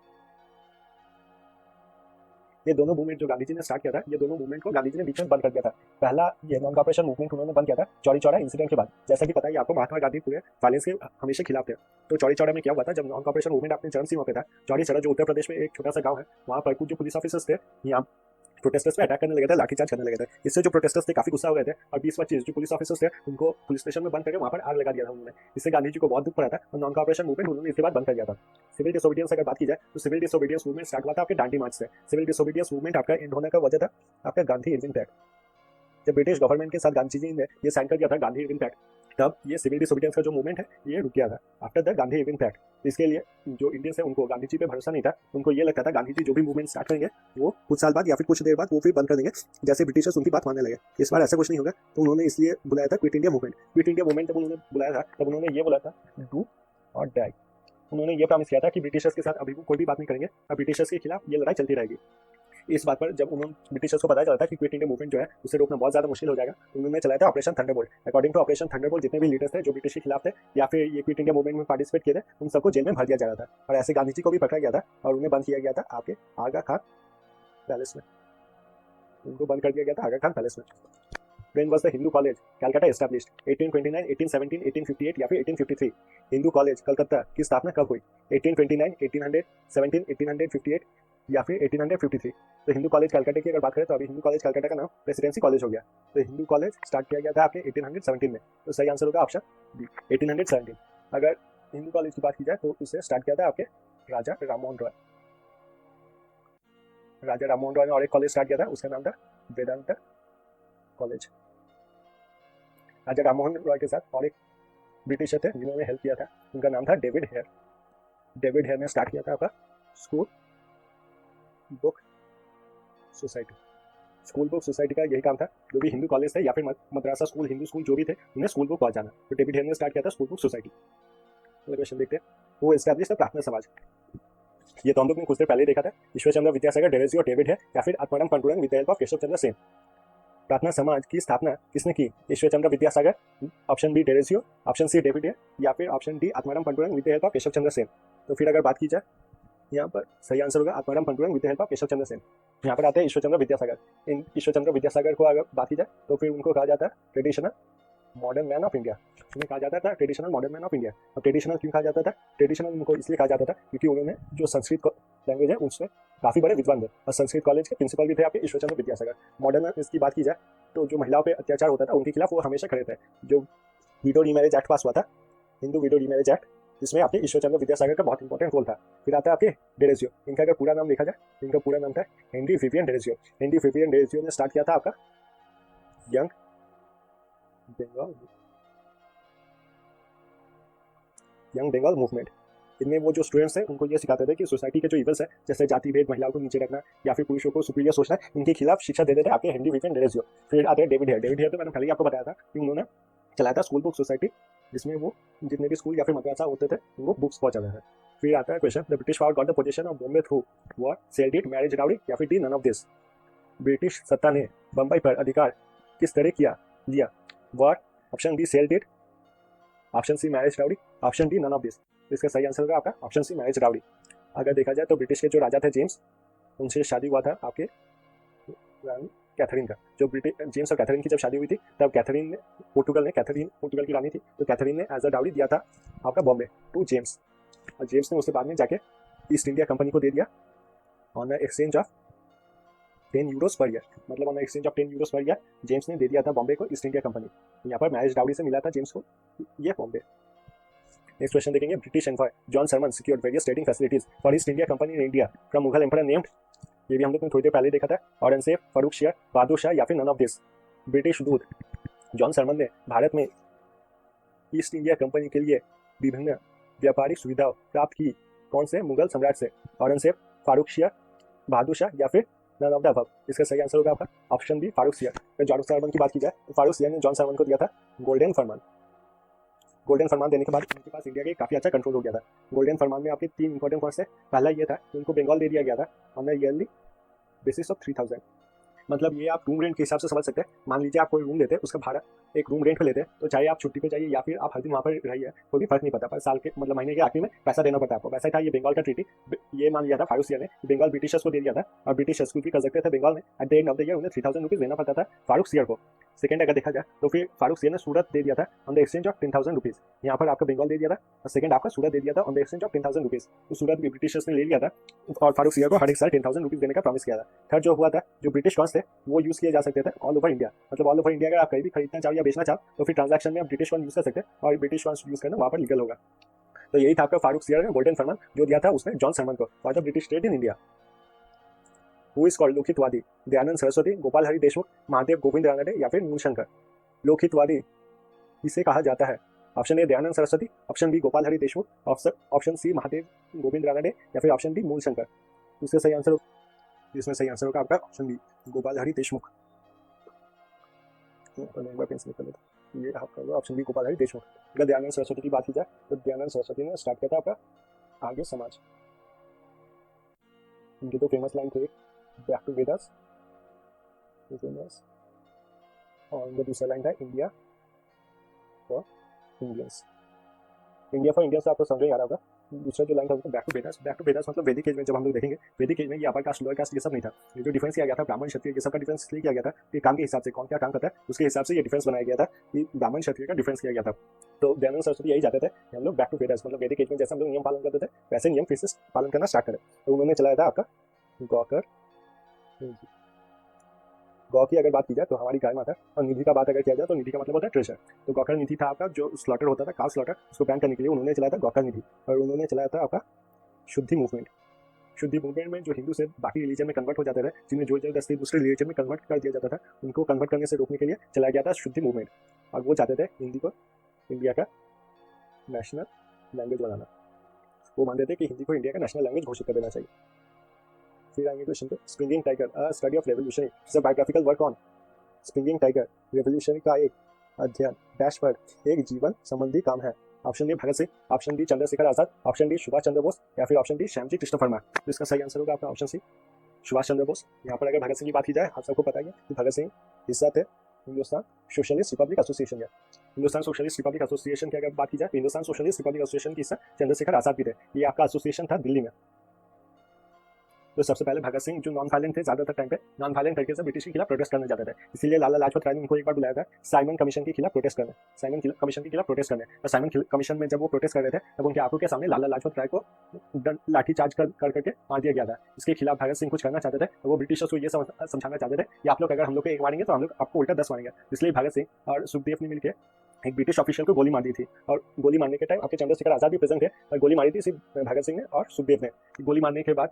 ये दोनों मूवमेंट जो गांधी जी ने स्टार्ट किया था, ये दोनों मूवमेंट को गांधी जी ने बीच में बंद कर दिया था। पहला ये नॉन कॉपरेशन मूवमेंट उन्होंने बंद किया था चौरी चौरा इंसिडेंट के बाद। जैसा कि पता है आपको, महात्मा गांधी पूरे वायलेंस के हमेशा खिलाफ थे। तो चौरी चौरा में क्या हुआ था, जब नॉन कॉपरेशन मूवमेंट अपने चरम सीमा पे था, चौरी चौरा जो उत्तर प्रदेश में एक छोटा सा गाँव है, वहाँ पर कुछ जो पुलिस ऑफिसर्स थे यहाँ प्रोटेस्टर्स पे अटैक करने लगे थे, लाठीचार्ज करने लगे थे। इससे जो प्रोटेस्टर्स थे काफी गुस्सा हो गए थे और 20-25 जो पुलिस ऑफिसर्स थे उनको पुलिस स्टेशन में बंद करके वहाँ पर आग लगा दिया था उन्होंने। इससे गांधी जी को बहुत दुख पड़ा था और नॉन कॉपरेशन मूवमेंट उन्होंने इसके बाद बंद कर दिया था। सिविल डिसोबीडियंस अगर बात की जाए तो सिविल डिसोबीडियंस मूवमेंट स्टार्ट हुआ था आपके डांडी मार्च से। सिविल डिसोबीडियंस मूवमेंट आपका एंड होने का वजह था आपका गांधी इरविन पैक्ट। जब ब्रिटिश गवर्नमेंट के साथ गांधी जी ने ये साइन कर दिया था गांधी इरविन पैक्ट, तब ये सिविल डिसोबीडियंस का जो मूवमेंट है ये रुक गया था after the Gandhi Irwin pact. इसके लिए जो इंडियंस है उनको गांधी जी पे भरोसा नहीं था, उनको ये लगता था गांधी जी जो भी मूवमेंट स्टार्ट करेंगे वो कुछ साल बाद या फिर कुछ देर बाद वो फिर बंद कर देंगे, जैसे ब्रिटिशर्स उनकी बात मानने लगे। इस बार ऐसा कुछ नहीं होगा, तो उन्होंने इसलिए बुलाया था quit India movement. Quit India movement जब उन्होंने बुलाया था तब उन्होंने ये बोला था डू और डाई। उन्होंने ये प्रॉमिस किया था कि ब्रिटिशर्स के साथ अभी वो कोई भी बात नहीं करेंगे और ब्रिटिशर्स के खिलाफ ये लड़ाई चलती रहेगी। इस बात पर जब उन्होंने ब्रिटिशर्स को पता चला था कि क्विट इंडिया मूवमेंट जो है उसे रोकना बहुत ज्यादा मुश्किल हो जाएगा, तो उन्होंने चलाया था operation thunderbolt. According to operation thunderbolt जितने भी लीडर्स थे जो ब्रिटिश के खिलाफ थे या फिर ये क्विट इंडिया मूवमेंट में पार्टिसिपेट किए थे, उन सबको जेल में भर दिया जा रहा था और ऐसे गांधी जी को भी पकड़ा गया था और उन्हें बंद किया गया था आपके आगा खान पैलेस में। उनको बंद कर दिया गया था आगा खान पैलेस में। When was the Hindu College Calcutta established? 1829, 1817, 1858 या फिर 1853? हिंदू कॉलेज कलकत्ता की स्थापना कब हुई? 1829, 1817, 1858 या फिर 1853? तो हिंदू कॉलेज कलकत्ता की अगर बात करें तो अभी हिंदू कॉलेज कलकत्ता का नाम प्रेसिडेंसी कॉलेज हो गया। तो हिंदू कॉलेज स्टार्ट किया गया था आपके 1817 में। तो सही आंसर होगा ऑप्शन बी 1817। अगर हिंदू कॉलेज की बात की जाए तो इसे स्टार्ट किया था आपके राजा राममोहन रॉय। राजा राममोहन रॉय ने और एक कॉलेज स्टार्ट किया था, उसका नाम था वेदांत कॉलेज। राजा राममोहन रॉय के साथ और एक ब्रिटिशर थे जिन्होंने हेल्प किया था, उनका नाम था डेविड हेयर। डेविड हेयर ने स्टार्ट किया था आपका school book society. School book society का यही काम था, जो भी हिंदू कॉलेज थे या फिर मद्रासा स्कूल, हिंदू स्कूल जो भी थे, उन्हें स्कूल बुक पहुंचाना। तो डेविड हेयर ने स्टार्ट किया था स्कूल बुक सोसाइटी। क्वेश्चन देखते हैं, वो एस्टैब्लिश द प्रार्थना समाज। ये तो हम लोग ने कुछ देर पहले देखा था, ईश्वर चंद्र विद्यासागर, डेरेजी और डेविड है, या फिर Atmaram Pandurang with the help of Keshab Chandra Sen. Prarthana Samaj की स्थापना किसने की? Ishwar Chandra Vidyasagar, option B Derozio, option C David है, या फिर option D Atmaram Pandurang with the help of Keshab Chandra Sen. तो फिर अगर बात की जाए, यहाँ पर सही आंसर होगा Atmaram Pandurang with the help of Keshab Chandra Sen. यहाँ पर आते हैं ईश्वर चंद्र विद्यासागर। इन ईश्वर चंद्र विद्यासागर को अगर बात की जाए तो फिर उनको कहा जाता है traditional modern man of India. उन्हें कहा जाता था traditional modern man of India. अब ट्रेडिशनल क्यों कहा जाता था? ट्रेडिशनल उनको इसलिए कहा जाता था क्योंकि उन्होंने जो संस्कृत लैंग्वेज है उसमें काफ़ी बड़े विद्वान थे, और संस्कृत कॉलेज के प्रिंसिपल भी थे आपके ईश्वर चंद्र विद्यासागर। मॉडर्न इसकी बात की जाए तो जो महिलाओं पर अत्याचार होता था उनके खिलाफ वो हमेशा खड़े थे। जो विडो रीमैरिज एक्ट पास हुआ था, हिंदू विडो रीमैरिज एक्ट, जिसमें आपके ईश्वर चंद्र विद्यासागर का बहुत इंपॉर्टेंट रोल था। फिर आता है आपके डेरेजियो। इनका अगर पूरा नाम देखा जाए, इनका पूरा नाम था Henry Vivian Derozio. Henry Vivian Derozio ने स्टार्ट किया था आपका यंग बंगाल मूवमेंट। इनमें वो जो स्टूडेंट्स हैं उनको ये सिखाते थे कि सोसाइटी के जो इवल्स है, जैसे जाति भेद, महिलाओं को नीचे रखना या फिर पुरुषों को सुपीरियर सोचना, इनके खिलाफ शिक्षा देते थे आपके हेनरी विवियन डेरेजियो। फिर आते हैं डेविड हेयर। डेविड हेयर तो मैंने पहले ही आपको बताया था कि उन्होंने चलाया था स्कूल बुक सोसाइटी, जिसमें वो जितने भी स्कूल या फिर मदरसा होते थे उनको बुक्स पहुंचाते थे। फिर आता है question, the British power got the position of Bombay through what? Sold it, marriage dowry, या फिर D none of this. British सत्ता ने बम्बई पर अधिकार किस तरह लिया? What? Option B sold it, option C marriage dowry, option D none of this. इसका सही आंसर होगा आपका ऑप्शन सी मैरिज डाउरी। अगर देखा जाए तो ब्रिटिश के जो राजा थे जेम्स, उनसे शादी हुआ था आपके रानी कैथरीन का। जो ब्रिटिश जेम्स और कैथरीन की जब शादी हुई थी तब कैथरीन ने कैथरीन पोर्टुगल की रानी थी, तो कैथरीन ने एज अ डाउरी दिया था आपका बॉम्बे टू जेम्स, और जेम्स ने उसके बाद में जाके ईस्ट इंडिया कंपनी को दे दिया on the exchange of 10 euros per year. मतलब on exchange of 10 euros per year James ने दे दिया था बॉम्बे को ईस्ट इंडिया कंपनी। यहाँ पर मैरिज डाउरी से मिला था जेम्स को ये बॉम्बे। नेक्स्ट क्वेश्चन देखेंगे, British envoy John Surman secured various trading facilities for East India company in India from Mughal emperor named. ये भी हम लोग ने थोड़ी देर पहले देखा था, औरंगजेब, फरूख शाह, बहादुर शाह, या फिर नन ऑफ दिस। ब्रिटिश दूत जॉन सरमन ने भारत में ईस्ट इंडिया कंपनी के लिए विभिन्न व्यापारिक सुविधाएं प्राप्त की कौन से मुगल सम्राट से? औरंगजेब, फारूक शाह, बहादुर शाह, या फिर नन ऑफ द अबव। इसका सही आंसर होगा आपका ऑप्शन बी फारूक शाह। अगर जॉन सरमन की बात की जाए तो फारूक शाह ने जॉन सरमन को दिया था गोल्डन फरमान। गोल्डन फरमान देने के बाद उनके पास इंडिया के काफ़ी अच्छा कंट्रोल हो गया था। गोल्डन फरमान में आपके 3 इंपॉर्टेंट पॉइंट्स है। पहला ये था कि उनको बंगाल दे दिया गया था on the yearly basis of 3000। मतलब ये आप रूम रेंट के हिसाब से समझ सकते हैं। मान लीजिए आप कोई रूम लेते हैं, उसका भाड़ा एक रूम रेंट पे लेते हैं, तो चाहे आप छुट्टी पे जाइए या फिर आप हर दिन वहाँ पर रहिए, कोई भी फर्क नहीं पड़ता, पर साल के मतलब महीने के आखिर में पैसा देना पड़ता है आपको। वैसा था ये बंगाल का ट्रीटी। ये मान लिया था फारूक शाह ने, बंगाल ब्रिटिशर्स को दे दिया था, और ब्रिटिशर्स कुछ भी कर सकते थे बंगाल में। At the end of the year उन्हें 3000 रुपीज़ देना पड़ता था फारूक शाह को। सेकंड अगर देखा जाए तो फिर फारूक शाह ने सूरत दे दिया था on the exchange of 10,000 rupees. यहाँ पर आपका बंगाल दे दिया था, और सेकंड आपका सूरत दे दिया था on the exchange of 10,000 rupees. तो सूरत भी ब्रिटिशर्स ने ले लिया था, और फारूक शाह को हर एक साल 10,000 रुपीज़ देने का प्रॉमिस किया था। थर्ड जो हुआ था, जो ब्रिटिश कॉइन्स थे वो यूज़ किए जा सकते थे ऑल ओवर इंडिया। मतलब ऑल ओवर इंडिया अगर आप कहीं भी खरीदना चाहो या बेचना चाहो तो फिर ट्रांजैक्शन में आप ब्रिटिश कॉइन यूज़ कर सकते हैं, और ब्रिटिश कॉइन्स यूज़ करना वहाँ पर लीगल होगा। तो यही था आपका फारूक शाह ने गोल्डन फरमान जो दिया था उसने जॉन सरमन को for the British trade in India. Who is called Lokhitwadi? Dayanand Saraswati, Gopal Hari Deshmukh, Mahadev Govind Ranade, या फिर मूलशंकर। लोकहितवादी किसे कहा जाता है? Option A Dayanand Saraswati, option B Gopal Hari Deshmukh, option C Mahadev Govind Ranade, या फिर ऑप्शन डी मूलशंकर। इसका सही आंसर इसमें सही आंसर होगा आपका ऑप्शन बी गोपाल हरि देशमुख। एक बार पेंसिल कर लेते, ये आपका होगा ऑप्शन बी गोपाल हरि देशमुख। अगर दयानंद सरस्वती की बात की जाए तो दयानंद सरस्वती ने स्टार्ट किया था आपका आर्य समाज। इनकी तो फेमस लाइन थे बैक टू वेदास, और इनका दूसरा लाइन था India for Indians. India for Indians आपको समझ में आ रहा होगा। दूसरा जो लाइन था back to Vedas. Back to Vedas मतलब वैदिक एज में जब हम लोग देखेंगे, वैदिक एज में ये अपर कास्ट लोअर कास्ट ये सब नहीं था। ये जो डिफरेंस किया गया था ब्राह्मण क्षत्रिय ये सब का डिफरेंस इसलिए किया गया था कि काम के हिसाब से कौन क्या काम करता है उसके हिसाब से ये डिफरेंस बनाया गया था, कि ब्राह्मण क्षत्रिय का डिफरेंस किया गया था। तो दयानंद सरस्वती यही चाहते थे कि हम लोग बैक टू वेदास मतलब वैदिक एज में जैसे हम लोग नियम पालन करते थे वैसे नियम फिर से पालन करना स्टार्ट करें। तो उन्होंने चलाया था आपका गौकर निधि। गौ की अगर बात की जाए तो हमारी गाय माता, और निधि का बात अगर किया जाए तो निधि का मतलब होता है ट्रेजर। तो गौकर निधि था आपका जो स्लॉटर होता था, काउ स्लॉटर, उसको बैन करने के लिए उन्होंने चलाया था गौकर निधि। और उन्होंने चलाया था आपका शुद्धि मूवमेंट। शुद्धि मूवमेंट में जो हिंदू से बाकी रिलीजन में कन्वर्ट हो जाते थे, जिन्हें जो जबरदस्ती दूसरे रिलीजन में कन्वर्ट कर दिया जाता था, उनको कन्वर्ट करने से रोकने के लिए चलाया गया था शुद्धि मूवमेंट। और वो चाहते थे हिंदी को इंडिया का नेशनल लैंग्वेज बनाना। वो मानते थे कि हिंदी को इंडिया का नेशनल लैंग्वेज घोषित कर देना चाहिए। फिर आएंगे क्वेश्चन पे, springing tiger a study of revolution is a biographical work on. Springing tiger revolution का एक अध्ययन डैश पर एक जीवन संबंधी काम है। Option D Bhagat Singh, option D Chandrashekhar Azad, option D Subhash Chandra Bose, या फिर ऑप्शन डी श्यामजी कृष्ण वर्मा। तो इसका सही आंसर होगा आपका ऑप्शन सी सुभाष चंद्र बोस। यहाँ पर अगर भगत सिंह की बात की जाए, आप सबको पता है कि भगत सिंह हिस्सा थे हिंदुस्तान सोशलिस्ट रिपब्लिक एसोसिएशन का। हिंदुस्तान सोशलिस्ट रिपब्लिक एसोसिएशन की अगर बात की जाए, हिंदुस्तान सोशलिस्ट रिपब्लिक एसोसिएशन की हिस्सा चंद्रशेखर आजाद भी थे। ये आपका एसोसिएशन था दिल्ली में। तो सबसे पहले भगत सिंह जो नॉन वायलेंट थे, ज्यादातर टाइम पे नॉन वायलेंट तरीके से ब्रिटिश के खिलाफ प्रोटेस्ट करने जाते थे, इसीलिए लाला लाजपत राय ने उनको एक बार बुलाया था साइमन कमीशन के खिलाफ प्रोटेस्ट करने। साइमन कमीशन के खिलाफ प्रोटेस्ट करने, तो साइमन कमीशन में जब वो प्रोटेस्ट कर रहे थे, तब उनके आंखों के सामने लाला लाजपत राय को लाठीचार्ज कर करके मार दिया गया था। इसके खिलाफ भगत सिंह कुछ करना चाहते थे, तो वो ब्रिटिशर्स को ये समझाना चाहते थे कि आप लोग अगर हम लोग को एक मारेंगे तो हम लोग आपको उल्टा 10 मारेंगे। इसलिए भगत सिंह और सुखदेव ने मिलकर एक ब्रिटिश ऑफिशियल को गोली मार दी थी। और गोली मारने के टाइम आपके चंद्रशेखर आजाद भी प्रेजेंट थे, और गोली मारी थी सिर्फ भगत सिंह ने और सुखदेव ने। गोली मारने के बाद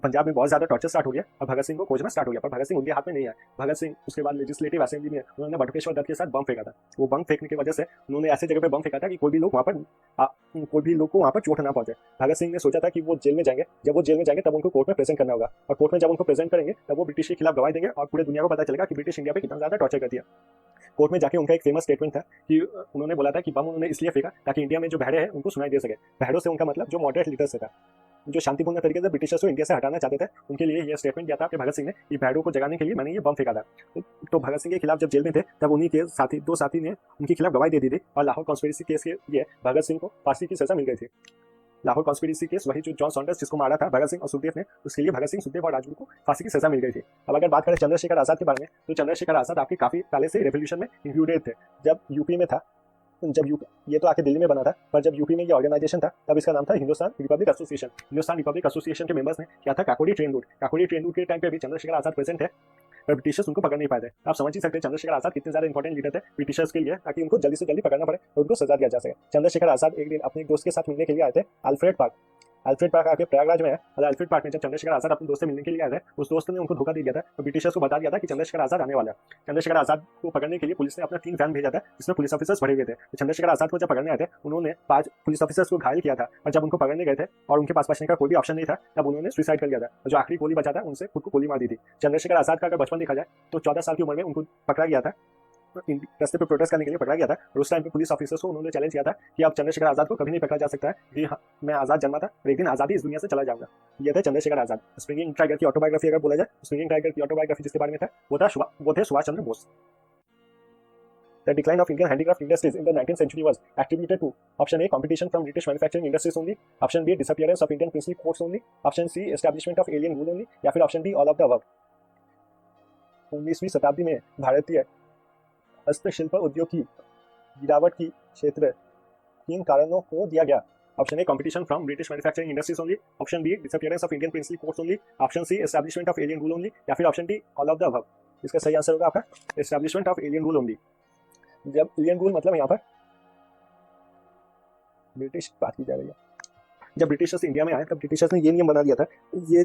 पंजाब में बहुत ज्यादा टॉर्चर स्टार्ट हो गया और भगत सिंह को खोजना स्टार्ट हो गया, पर भगत सिंह उनके हाथ में नहीं आया। भगत सिंह उसके बाद लेजिस्लेटिव असेंबली में उन्होंने बटुकेश्वर दत्त के साथ बम फेंका था। वो बम फेंकने की वजह से उन्होंने ऐसे जगह पे बम फेंका था कि कोई भी लोग वहाँ पर चोट ना पहुंचे। भगत सिंह ने सोचा था कि वो जेल में जाएंगे, जब वो जेल में जाएंगे तब उनको कोर्ट में प्रेजेंट करना होगा, और कोर्ट में जब उनको प्रेजेंट करेंगे तब वो ब्रिटिश के खिलाफ गवाही देंगे और पूरे दुनिया को पता चलेगा कि ब्रिटिश इंडिया पे कितना ज्यादा टॉर्चर करती है। कोर्ट में जाके उनका एक फेमस स्टेटमेंट था कि उन्होंने बोला था कि बम उन्होंने इसलिए फेंका ताकि इंडिया में जो बहरे हैं उनको सुनाई दे सके। बहरों से उनका मतलब जो मॉडरेट लीडर से था, जो शांतिपूर्ण तरीके से ब्रिटिशर्स को इंडिया से हटाना चाहते थे, उनके लिए यह स्टेटमेंट दिया था कि भगत सिंह ने कि बहरों को जगाने के लिए मैंने ये बम फेंका था। तो भगत सिंह के खिलाफ जब जेल में थे, तब उन्हीं के साथी दो साथी ने उनके खिलाफ गवाही दे दी थी, और लाहौर कॉन्स्पिरेसी केस के लिए भगत सिंह को फांसी की सजा मिल गई थी। लाहौर कॉन्स्पिरेसी केस, वही जो जॉन सॉन्डर्स जिसको मारा था भगत सिंह और सुखदेव ने, उसके लिए भगत सिंह, सुखदेव और राजगुरु को फांसी की सजा मिल गई थी। अब अगर बात करें चंद्रशेखर आजाद के बारे में, तो चंद्रशेखर आजाद आपके काफी पहले से रेवोल्यूशन में इंक्लूडेड थे। जब यूपी में था, जब यूपी, ये तो आके दिल्ली में बना था, पर जब यूपी में ये ऑर्गेनाइजेशन था तब इसका नाम था Hindustan Republic association. Hindustan Republic association के मेंबर्स ने क्या था, Kakori train route. Kakori train route के टाइम पे भी चंद्रशेखर आजाद प्रेजेंट थे, पर ब्रिटिशर्स उनको पकड़ नहीं पाए थे। आप समझ ही सकते हैं चंद्रशेखर आजाद कितने ज्यादा इंपॉर्टेंट लीडर थे ब्रिटिशर्स के लिए, ताकि उनको जल्दी से जल्दी पकड़ना पड़े और उनको सजा दिया जा सके। चंद्रशेखर आजाद एक दिन अपने दोस्त के साथ मिलने के लिए आए थे अल्फ्रेड पार्क। अल्फ्रेड पार्क आके प्रयागराज में है, और अल्फ्रेड पार्क में जब चंद्रशेखर आजाद अपने दोस्त से मिलने के लिए आए थे, उस दोस्त ने उनको धोखा दे दिया था, तो ब्रिटिशर्स को बता दिया था कि चंद्रशेखर आजाद आने वाला है। चंद्रशेखर आजाद को पकड़ने के लिए पुलिस ने अपना 3 वैन भेजा था, जिसमें पुलिस ऑफिसर्स भरे हुए थे। तो चंद्रशेखर आजाद को जब पकड़ने आए थे, उन्होंने 5 पुलिस ऑफिसर्स को घायल किया था, और जब उनको पकड़ने गए थे और उनके पास बचने का कोई भी ऑप्शन नहीं था, तब उन्होंने सुसाइड कर लिया था। जो आखिरी गोली बचा था, उनसे खुद को गोली मार दी थी। चंद्रशेखर आजाद का अगर बचपन देखा जाए, तो 14 साल की उम्र में उनको पकड़ा गया था, रास्ते पे प्रोटेस्ट करने के लिए पकड़ा गया था, और उस टाइम पे पुलिस ऑफिसर्स को उन्होंने चैलेंज किया था कि अब चंद्रशेखर आजाद को कभी नहीं पकड़ा जा सकता है, कि मैं आजाद जन्मा था और एक दिन आजादी इस दुनिया से चला जाऊंगा। ये थे चंद्रशेखर आजाद। स्प्रिंगिंग टाइगर की ऑटोबायोग्राफी अगर बोला जाए, स्प्रिंगिंग टाइगर की ऑटोबायोग्राफी जिसके बारे में था, वो थे Subhash Chandra Bose. The decline of Indian handicraft industries in the 19th century was attributed to option A, competition from British manufacturing industries only, option B, disappearance of Indian princely courts only, option C, establishment of alien rule only, या फिर option D, all of the above। 19वीं शताब्दी में भारतीय हस्तशिल्प उद्योग की गिरावट की क्षेत्र 3 कारणों को दिया गया। Option A, competition from British manufacturing industries only, option B, disappearance of Indian princely courts only, option C, establishment of alien rule only, या फिर option D, all of the above. इसका सही आंसर होगा आपका establishment of alien rule only. जब alien rule मतलब यहाँ पर ब्रिटिश बात की जा रही है, जब ब्रिटिशर्स इंडिया में आए तब ब्रिटिशर्स ने ये नियम बना दिया था। ये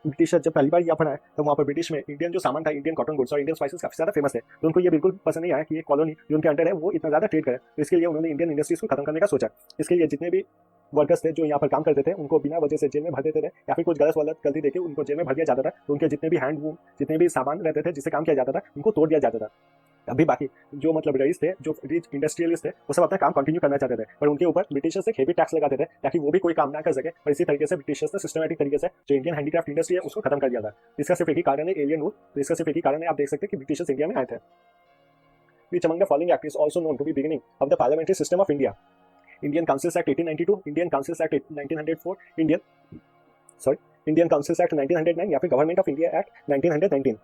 ब्रिटिशर जब पहली बार यहाँ पर आए, तो वहाँ पर ब्रिटिश में इंडियन जो सामान था, इंडियन कॉटन गुड्स और इंडियन स्पाइसेस काफी ज्यादा फेमस है, तो उनको ये बिल्कुल पसंद नहीं आया कि ये कॉलोनी जो उनके अंडर है वो इतना ज्यादा ट्रेड करे। तो इसके लिए उन्होंने इंडियन इंडस्ट्रीज को खत्म करने का सोचा। इसके लिए जितने भी वर्कर्स थे जो यहाँ पर काम करते थे, उनको बिना वजह से जेल में भर देते थे, या फिर कुछ गलत गलती देके उनको जेल में भर दिया जाता था। तो उनके जितने भी हैंडलूम, जितने भी सामान रहते थे जिससे काम किया जाता था, उनको तोड़ दिया जाता था। अभी बाकी जो मतलब रईस थे, जो रिच इंडस्ट्रियलिस्ट थे, वो सब अपना काम कंटिन्यू करना चाहते थे, पर उनके ऊपर ब्रिटिशर्स एक हेवी टैक्स लगाते थे ताकि वो भी कोई काम ना कर सके। और इसी तरीके से ब्रिटिशर्स ने सिस्टमेटिक तरीके से जो इंडियन हैंडीक्राफ्ट इंडस्ट्री है उसको खत्म कर दिया था। इसका सिर्फ एक ही कारण है एलियन रूल। तो इसका सिर्फ एक ही कारण है, आप देख सकते हैं कि ब्रिटिशर्स इंडिया में आए थे। Which among the following act is also known to be beginning of the parliamentary system of India? Indian Councils Act 1892, Indian Councils Act 1904, Indian Councils Act 1909, या फिर गवर्नमेंट ऑफ इंडिया एक्ट 1919।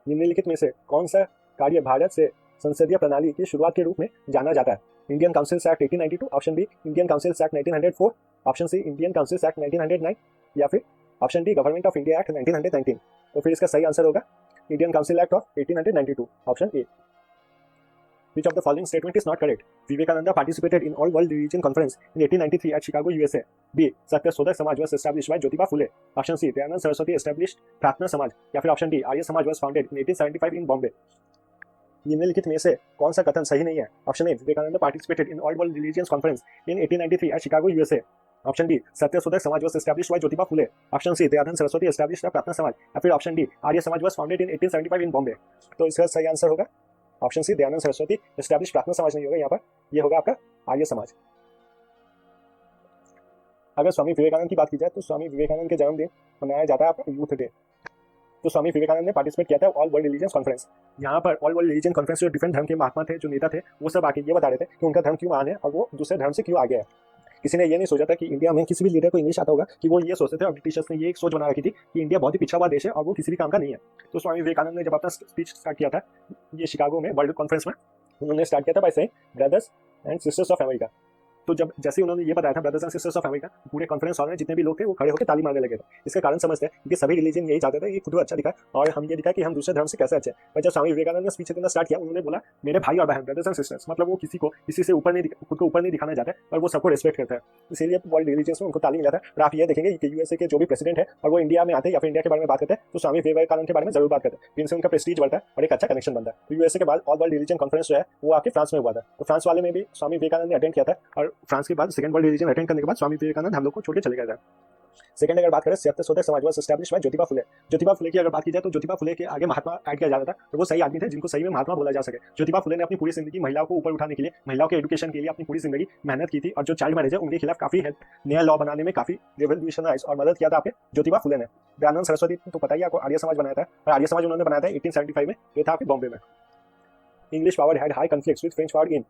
निम्नलिखित में से कौन सा कार्य भारत से संसदीय प्रणाली की शुरुआत के रूप में जाना जाता है? Indian councils act 1892, option B Indian councils act 1904, option C Indian councils act 1909, या फिर option D government of India act 1919। तो फिर इसका सही आंसर होगा Indian council act of 1892, option A. Which of the following statement is not correct? Vivekananda participated in All World Religion Conference in 1893 at Chicago, USA. B. Satyasodhak Samaj was established by Jyotiba Phule. Option C. Dayanand Saraswati established Pratna Samaj. या फिर option D Arya समाज was founded in 1875 in Bombay. निम्नलिखित में से कौन सा कथन सही नहीं है? Option A, Vivekananda participated in all world religions conference in 1893 at Chicago, USA. Option B, Satyashodhak Samaj was established by Jyotiba Phule. Option C, Dayanand Saraswati established Prarthana Samaj. या फिर option D, Arya Samaj was founded in 1875 in Bombay. तो इसका सही आंसर होगा option C, Dayanand Saraswati established Prarthana Samaj नहीं होगा यहाँ पर, ये होगा आपका आर्य समाज. अगर स्वामी विवेकानंद की बात की जाए तो स्वामी विवेकानंद के जन्मदिन मनाया जाता है आपका यूथ डे. तो स्वामी विवेकानंद ने पार्टिसिपेट किया था ऑल वर्ल्ड रिलीजियन कॉन्फ्रेंस. यहाँ पर ऑल वर्ल्ड रिलीजियन कॉन्फ्रेंस जो डिफरेंट धर्म के महात्मा थे, जो नेता थे, वो सब आके ये बता रहे थे कि उनका धर्म क्यों महान है और वो दूसरे धर्म से क्यों आगे है. किसी ने ये नहीं सोचा था कि इंडिया में किसी भी लीडर को इंग्लिश आता होगा कि वो ये सोचते थे, और ब्रिटिशर्स ने ये एक सोच बना रखी थी कि इंडिया बहुत ही पिछड़ा हुआ देश है और वो किसी भी काम का नहीं है. तो स्वामी विवेकानंद ने जब अपना स्पीच स्टार्ट किया था ये शिकागो में वर्ल्ड कॉन्फ्रेंस में, उन्होंने स्टार्ट किया था by saying brothers and sisters of America. तो जब जैसे उन्होंने ये बताया था brothers and sisters of America, पूरे कॉन्फ्रेंस हॉल में जितने भी लोग थे वो खड़े होकर ताली मारने लगे थे. इसका कारण समझते हैं कि सभी रिलीजन यही चाहते थे कि खुद को अच्छा दिखाए और हम ये दिखाए कि हम दूसरे धर्म से कैसे अच्छे. पर जब स्वामी विवेकानंद ने स्पीच देना स्टार्ट किया, उन्होंने बोला मेरे भाई और बहन, ब्रदर्स एंड सिस्टर्स, मतलब वो किसी को किसी से ऊपर नहीं, खुद को ऊपर नहीं दिखाना चाहते और वो सबको रिस्पेक्ट करते हैं. इसीलिए वर्ल्ड रिलीजन्स में उनको ताली मिला था. और आप ये देखेंगे कि यूएसए के जो भी प्रेसिडेंट है और वो इंडिया में आते हैं या फिर इंडिया के बारे में बात करते हैं तो स्वामी विवेकानंद के बारे में जरूर बात करते हैं. इनसे उनका प्रेस्टीज बढ़ता है और एक अच्छा कनेक्शन बनता है. तो यूएसए के बाद ऑल वर्ल्ड रिलीजन कॉन्फ्रेंस जो है वो आपके फ्रांस में हुआ था. तो फ्रांस वाले में भी स्वामी विवेकानंद ने अटेंड किया था और फ्रांस के बाद सेकंड वर्ल्ड रिलीजन अटेंड करने के बाद स्वामी विवेकानंद हम लोग को छोड़ के चले गए थे. सेकंड अगर बात करें Satyashodhak Samaj was established by Jyotiba फुले. ज्योतिबा फुले की अगर बात की जाए तो ज्योतिबा फुले के आगे महात्मा ऐड किया जाता था और वो सही आदमी थे जिनको सही में महात्मा बोला जा सके. ज्योतिबा फुले ने अपनी पूरी जिंदगी महिलाओं को ऊपर उठाने के लिए, महिलाओं के एजुकेशन के लिए अपनी पूरी जिंदगी मेहनत की थी और जो चाइल्ड मैरिज है उनके खिलाफ काफी नया लॉ बनाने में काफी रिवोल्यूशनाइज और मदद किया था आपके ज्योतिबा फुले ने. दयानंद सरस्वती तो पता ही आपको आर्य समाज बनाया था और आर्य समाज उन्होंने बनाया था 1875 में, ये था आपके बॉम्बे में. English power had high conflicts with French power in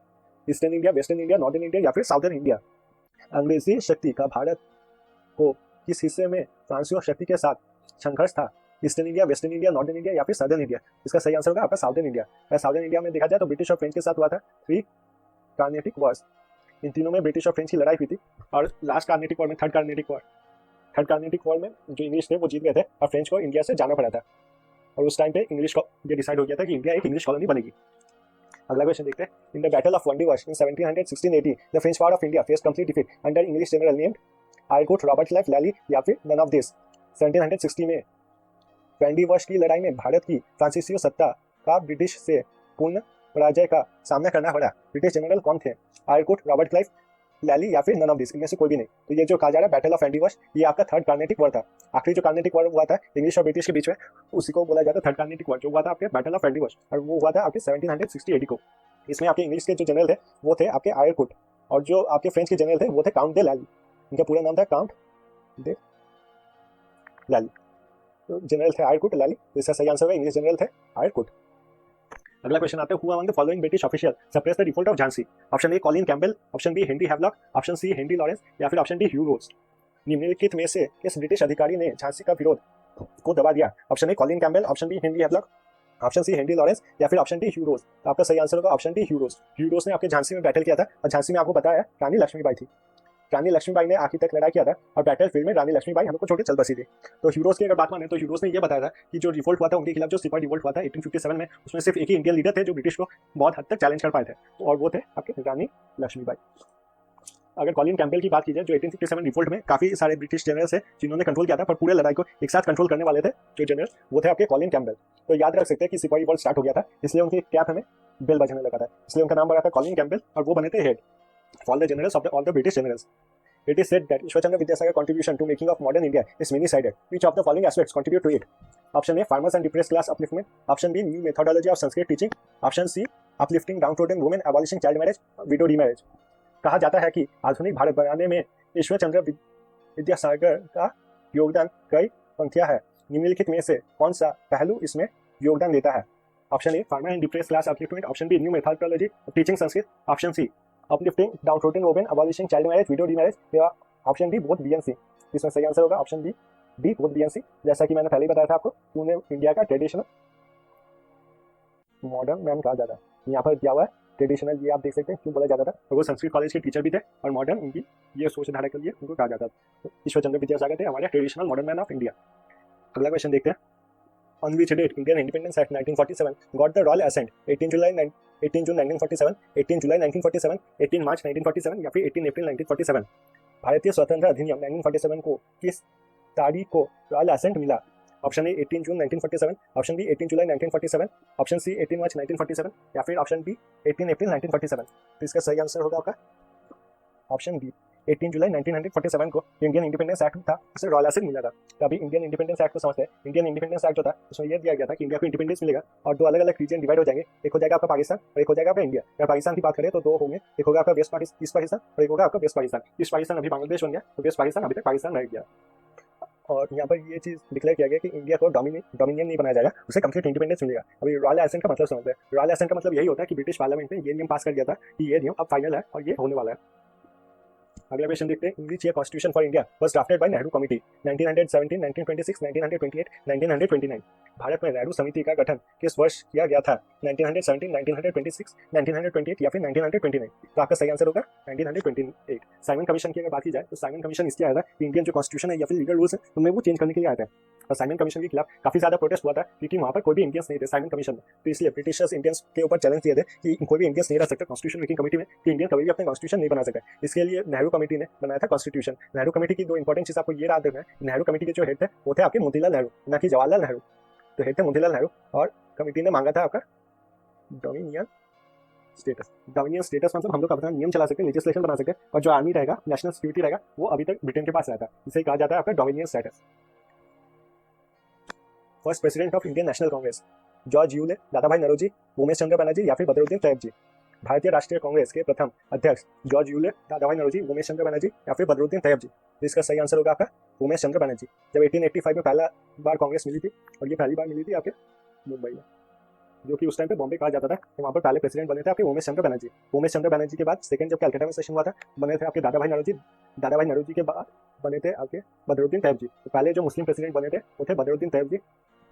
eastern India, western India, northern India या फिर साउदर्न इंडिया. अंग्रेजी शक्ति का भारत को किस हिस्से में फ्रांसीसी शक्ति के साथ संघर्ष था? Eastern India, western India, northern India या फिर सदर्न इंडिया. इसका सही आंसर होगा आपका साउदर्न इंडिया. साउदर्न इंडिया में देखा जाए तो ब्रिटिश और फ्रेंच के साथ हुआ था 3 कार्नेटिक वॉर्स. इन तीनों में ब्रिटिश और फ्रेंच की लड़ाई हुई थी और लास्ट कार्नेटिक वॉर में थर्ड कार्नेटिक वॉर में जो इंग्लिश थे वो जीत गए थे और फ्रेंच को इंडिया से जाना पड़ा था. और उस टाइम पे इंग्लिश को ये डिसाइड हो गया था कि इंडिया एक इंग्लिश कॉलोनी बनेगी. अगला क्वेश्चन देखते हैं. In the battle of Wandiwash in 1700-1680 the French power of India faced complete defeat under English general named Eyre Coote, Robert Clive, Lally या फिर नन ऑफ दिस. 1760 में वंडीवर्स की लड़ाई में भारत की फ्रांसीसी सत्ता का ब्रिटिश से पूर्ण पराजय का सामना करना पड़ा. ब्रिटिश जनरल कौन थे? आर्यकुट, रॉबर्ट क्लाइव, लैली या फिर नन ऑफ दिस. इनमें से कोई भी नहीं. तो ये जो कहा जा रहा है बैटल ऑफ वंडीवर्स, ये आपका थर्ड कार्नेटिक वॉर था. आखिरी जो कार्नेटिक वॉर हुआ था इंग्लिश और ब्रिटिश के बीच में, उसी को बोला जाता है थर्ड कार्नेटिक वॉर, जो हुआ था आपके बैटल ऑफ वंडीवर्स और वो हुआ था आपके 1760 को. इसमें आपके इंग्लिश के जो जनरल थे वो थे आपके आयरकुट और जो आपके फ्रेंच के जनरल थे वो थे काउंट दे लैली. उनका पूरा नाम था काउंट दे लैली. तो जनरल थे आयरकुट, लैली. तो इसका सही आंसर है इंग्लिश जनरल थे आयरकुट. अगला क्वेश्चन आता है. Who among the following British official suppressed the revolt of Jhansi? Option A Colin Campbell, option B Henry Havelock, option C Henry Lawrence या फिर ऑप्शन डी ह्यू रोज. निम्नलिखित में से किस ब्रिटिश अधिकारी ने झांसी का विरोध को दबा दिया? Option A Colin Campbell, option B Henry Havelock, option C Henry Lawrence या फिर ऑप्शन डी ह्यू रोज. तो आपका सही आंसर होगा ऑप्शन डी ह्यू रोज. ह्यू रोज ने आपके झांसी में बैटल किया था और झांसी में आपको बताया रानी लक्ष्मीबाई थी. रानी लक्ष्मीबाई ने आखिर तक लड़ाई किया था और बैटल फील्ड में रानी लक्ष्मीबाई हमको छोड़ के चल बसी थी. तो ह्यूरोज की अगर बात माने तो ह्यूरोज ने ये बताया था कि जो रिवोल्ट हुआ था उनके खिलाफ, जो सिपाही रिवोल्ट हुआ था 1857 में, उसमें सिर्फ एक ही इंडियन लीडर थे जो ब्रिटिश को बहुत हद तक चैलेंज कर पाए थे, और वो थे आपके रानी लक्ष्मीबाई. अगर कॉलिन कैम्पबेल की बात की जाए, जो 1857 रिवोल्ट में काफी सारे ब्रिटिश जनरल्स है जिन्होंने कंट्रोल किया था, पर पूरे लड़ाई को एक साथ कंट्रोल करने वाले थे जो जनरल, वो थे आपके कॉलिन कैम्पबेल. तो याद रख सकते हैं कि सिपाही रिवोल्ट स्टार्ट हो गया था, इसलिए उनकी कैप हमें बेल बजाने लगा था, इसलिए उनका नाम बना था कॉलिन कैम्पबेल और वो बने थे head for the generals of all the British generals. It is said that Ishwar Vidyasagar contribution to making of modern India is many-sided. Which of the following aspects contribute to it? Option A, farmers and depressed class upliftment. Option B, new methodology of Sanskrit teaching. Option C, uplifting downtrodden women, abolishing child marriage, widow remarriage. कहा जाता है कि आधुनिक भारत बनाने में ईश्वर चंद्र विद्यासागर का योगदान कई पंक्तियां है. निम्नलिखित में से कौन सा पहलू इसमें योगदान देता है? Option A, farmer and depressed class upliftment. Option B, new methodology of teaching Sanskrit. Option C, uplifting downtrodden women, abolishing child marriage, widow remarriage या option D both B and C. इसमें सही आंसर होगा option D both B and C. जैसा कि मैंने पहले ही बताया था आपको, उन्हें इंडिया का ट्रेडिशनल मॉडर्न मैन कहा जाता है. यहाँ पर दिया हुआ है ट्रेडिशनल, ये आप देख सकते हैं क्यों बोला जाता था. तो वो संस्कृत कॉलेज के टीचर भी थे और मॉडर्न उनकी ये सोच धारा के लिए उनको कहा जाता था. तो ईश्वर चंद्र विद्यासागर थे हमारे traditional modern man of India. अगला क्वेश्चन देखते हैं. on which date Indian Independence Act 1947 got the royal assent? 18 June 1947, 18 July 1947, 18 March 1947 या फिर 18 अप्रैल 1947? भारतीय स्वतंत्रता अधिनियम 1947 को किस तारीख को रॉयल असेंट मिला? Option A 18 June 1947, option B 18 July 1947, option C 18 March 1947 या फिर ऑप्शन बी 18 अप्रैल 1947? तो इसका सही आंसर होगा आपका ऑप्शन बी 18 जुलाई 1947 को इंडियन इंडिपेंडेंस एक्ट था, उसे रॉयल असेंट मिला था। तो अभी इंडियन इंडिपेंडेंस एक्ट को समझते हैं। इंडियन इंडिपेंडेंस एक्ट जो था उसमें यह दिया गया था कि इंडिया को इंडिपेंडेंस मिलेगा और दो अलग अलग रीजन डिवाइड हो जाएंगे, एक हो जाएगा आपका पाकिस्तान और एक हो जाएगा आपका इंडिया। अगर पाकिस्तान की बात करें तो दो होंगे, एक होगा आपका ईस्ट पाकिस्तान और एक होगा आपका वेस्ट पाकिस्तान। ईस्ट पाकिस्तान अभी बांग्लादेश बन गया, तो वेस्ट पाकिस्तान अभी तक पाकिस्तान रह गया। और यहाँ पर ये चीज़ डिक्लेयर किया गया कि इंडिया को डोमिनियन नहीं बनाया जाएगा, उसे कंप्लीट इंडिपेंडेंस मिलेगा। अभी रॉयल असेंट का मतलब समझते हैं। रॉयल असेंट का मतलब यही होता है कि ब्रिटिश पार्लियामेंट ने ये नियम पास कर दिया था कि ये नियम अब फाइनल है और ये होने वाला है। अगला क्वेश्चन देखते हैं। In which year constitution for India was drafted by Nehru committee? 1917, 1926, 1928, 1929? Bharat में नेहरू समिति का गठन किस वर्ष किया गया था? 1917, 1926, 1928 या फिर 1929? तो आपका सही आंसर होगा 1928। साइमन कमीशन की अगर बात की जाए तो साइमन कमीशन इसलिए आया था कि इंडियन जो कॉन्स्टिट्यूशन है या फिर लीगल रूल्स है उनमें वो चेंज करने के लिए आया था। और साइमन कमीशन के खिलाफ काफी ज्यादा प्रोटेस्ट हुआ था क्योंकि वहाँ पर कोई भी इंडियंस नहीं थे साइमन कमीशन में। तो इसलिए ब्रिटिशर्स इंडियंस के ऊपर चैलेंज दिए थे कि कोई भी इंडियंस नहीं रह सकता कॉन्स्टिट्यूशन मेकिंग कमेटी में, कि इंडियन कभी भी अपने कॉन्स्टिट्यूशन नहीं बना सकता। इसके लिए नेहरू कमेटी ने बनाया था कॉन्स्टिट्यूशन। नेहरू कमेटी की दो इंपॉर्टेंट चीज आपको ये याद रखना है। नेहरू कमेटी के जो हेड थे वो थे आपके मोतीलाल नेहरू, ना कि जवाहरलाल नेहरू। तो हेड थे मोतीलाल नेहरू और कमेटी ने मांगा था आपका डोमिनियन स्टेटस। डोमिनियन स्टेटस मतलब हम लोग अपना नियम चला सकते हैं, लेजिस्लेशन बना सकते हैं, और जो आर्मी रहेगा, नेशनल सिक्योरिटी रहेगा, वो अभी तक ब्रिटेन के पास रहता है। इसे कहा जाता है आपका dominion status. First president of Indian National Congress? George Yule, Dadabhai Naoroji, Umesh Chandra Banerjee या फिर बदरुद्दीन तैयब जी? भारतीय राष्ट्रीय कांग्रेस के प्रथम अध्यक्ष जॉर्ज यूले, दादाभाई नौरोजी, उमेश चंद्र बनर्जी या फिर बदरुद्दीन तैयब जी? तो इसका सही आंसर होगा आपका उमेश चंद्र बनर्जी। जब 1885 में पहला बार कांग्रेस मिली थी, और ये पहली बार मिली थी आपके मुंबई में, जो कि उस टाइम पे बॉम्बे कहा जाता था, तो वहाँ पर पहले प्रेसिडेंट बने थे आपके उमेश चंद्र बनर्जी। उमेश चंद्र बनर्जी के बाद सेकंड जब कलकत्ता में सेशन हुआ था, बने थे आपके दादाभाई नौरोजी। दादाभाई नौरोजी के बाद बने थे आपके बदरुद्दीन तैयब जी। तो पहले जो मुस्लिम प्रेसिडेंट बने थे वो थे बदरुद्दीन तैयब जी।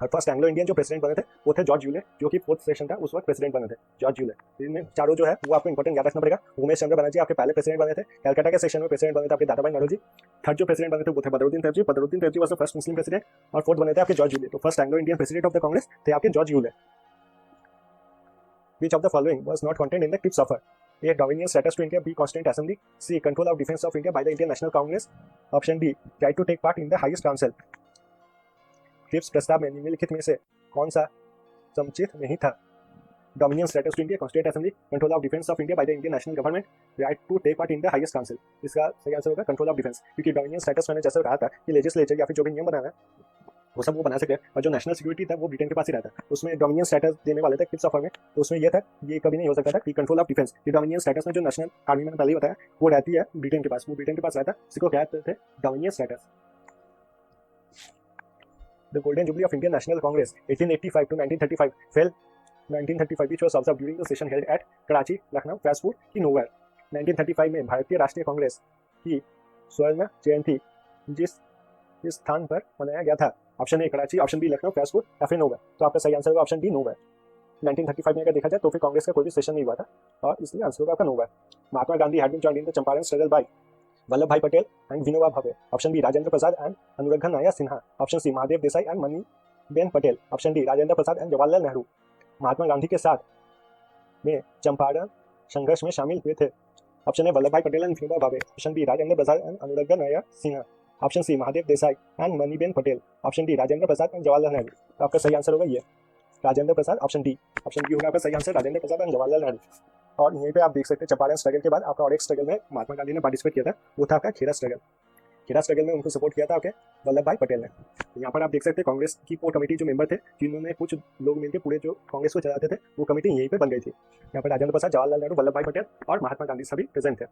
और फर्स्ट एंग्लो इंडियन जो प्रेसिडेंट बने थे वो थे जॉर्ज यूले, जो कि फोर्थ सेशन था उस वक्त प्रेसिडेंट बने थे जॉर्ज यूले। इनमें चारों जो है वो आपको इंपॉर्टेंट याद रखना पड़ेगा। उमेश चंद्र बनर्जी आपके पहले प्रेसिडेंट बने थे, कलकत्ता के सेशन में प्रेसिडेंट बने थे आपके दादाभाई नौरोजी। थर्ड जो प्रेसिडेंट बने थे वो थे Badruddin Tyabji. Badruddin Tyabji was the first Muslim president. और फोर्थ बने थे आपके जॉर्ज यूले। तो first Anglo Indian president of the Congress थे आपके George Yule. Which of the following was not contained in the TRIPS offer? A. Dominion status to India. B. Constituent Assembly. C. Control of defense of India by the Indian National Congress. Option D. Right to take part in the highest council. TRIPS प्रस्ताव में निम्नलिखित में से कौन सा समुचित नहीं था? Dominion status to India, Constituent Assembly, Control of defense of India by the Indian National Government, Right to take part in the highest council. इसका सही आंसर होगा Control of Defense, क्योंकि Dominion status मैंने जैसा कहा था कि लेजिस्लेचर या फिर जो भी नियम बनाना है वो सब वो बना सके, और जो नेशनल सिक्योरिटी था वो ब्रिटेन के पास ही रहता है। उसमें डोमिनियन स्टेटस देने वाले थे टिप्स ऑफर में, तो उसमें ये था, ये कभी नहीं हो सकता था कि कंट्रोल ऑफ डिफेंस। ये डोमिनियन स्टेटस में जो नेशनल आर्मी मैंने पहले ही बताया वो रहती है ब्रिटेन के पास, वो ब्रिटेन के पास रहता है, इसको कहते थे dominion status. The golden jubilee of Indian National Congress 1885 to 1935 fail 1935 which was observed during the session held at Karachi, Lucknow, Faizpur की नोवेल। 1935 में भारतीय राष्ट्रीय कांग्रेस की स्वर्ण जयंती जिस स्थान पर मनाया गया था? Option A Karachi, option B Lucknow, Faizpur या फिर नोवेल? तो आपका सही आंसर होगा ऑप्शन डी नोवेल। 1935 में अगर देखा जाए तो फिर कांग्रेस का कोई भी सेशन नहीं हुआ था, और इसलिए आंसर होगा आपका novel. Mahatma Gandhi had been joined in the Champaran struggle by Vallabh Bhai Patel and Vinoba Bhave. Option B Rajendra Prasad and Anuradha Nair Sinha. Option C Mahadev Desai and Maniben Patel. Option D Rajendra Prasad and Jawaharlal Nehru Mahatma Gandhi के साथ में चंपारण संघर्ष में शामिल हुए थे? Option A Vallabh Bhai Patel and Vinoba Bhave. Option B Rajendra Prasad and Anuradha Nair Sinha. Option C Mahadev Desai and Maniben Patel. Option D Rajendra Prasad and Jawaharlal Nehru. तो आपका सही आंसर होगा ये Rajendra Prasad, option D. Option D होगा आपका सही आंसर, राजेंद्र प्रसाद एंड जवाहरलाल नेहरू। और यहीं पे आप देख सकते हैं चंपारण स्ट्रगल के बाद आपका और एक स्ट्रगल में महात्मा गांधी ने पार्टिसिपेट किया था, वो था आपका खेड़ा स्ट्रगल। खेड़ा स्ट्रगल में उनको सपोर्ट किया था आपके वल्लभ भाई पटेल ने। यहाँ पर आप देख सकते हैं कांग्रेस की कोर कमेटी जो मेंबर थे, जिन्होंने कुछ लोग मिलकर पूरे जो कांग्रेस को चलाते थे, वो कमेटी यहीं पे बन गई थी। यहाँ पर राजेंद्र प्रसाद, जवाहरलाल नेहरू, वल्लभ भाई पटेल और महात्मा गांधी सभी प्रेजेंट थे।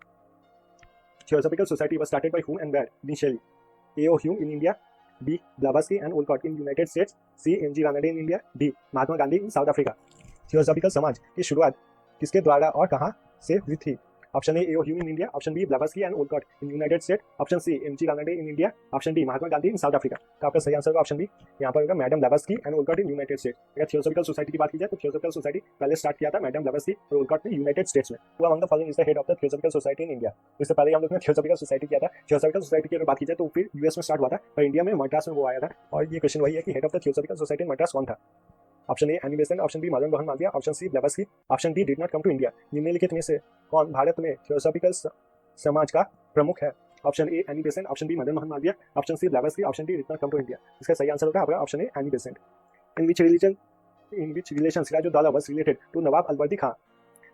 Theosophical society was started by whom and where initially? A.O. Hume in India, B. Blavatsky and Olcott in United States, C. M.G. Ranade in India, D. Mahatma Gandhi in South Africa। Theosophical समाज की शुरुआत किसके द्वारा और कहाँ से हुई थी? Option A Hume in India, option B Blavatsky and Olcott in United State, option C M G Ranade in India, option D Mahatma Gandhi in South Africa. तो आपका सही आंसर होगा ऑप्शन बी, यहाँ पर होगा madam Blavatsky and Olcott in United State. अगर theosophical society की बात की जाए तो थियोसॉफिकल सोसाइटी पहले स्टार्ट किया था मैडम ब्लेवस्की और ओलकॉट ने यूनाइटेड स्टेट्स में। हुआ among the following is the head of the theosophical society in India. इससे पहले हम लोग ने थियोसॉफिकल सोसाइटी किया था। थियोसॉफिकल सोसाइटी की अगर बात की जाए तो फिर यूएस में स्टार्ट हुआ था, पर इंडिया में मद्रास में वो आया था। और ये क्वेश्चन वही है कि head of the theosophical society in Madras कौन था। Option A Annie Besant, option B Madan Mohan Malaviya, option C Blavatsky, option D did not come to India. निम्नलिखित में से कौन भारत में थियोसॉफिकल समाज का प्रमुख है। Option A Annie Besant, option B Madan Mohan Malaviya, option C Blavatsky, option D did not come to India. इसका सही आंसर होगा आपका option A Annie Besant. In which relation Sirajuddaulah was related to Nawab Alivardi Khan?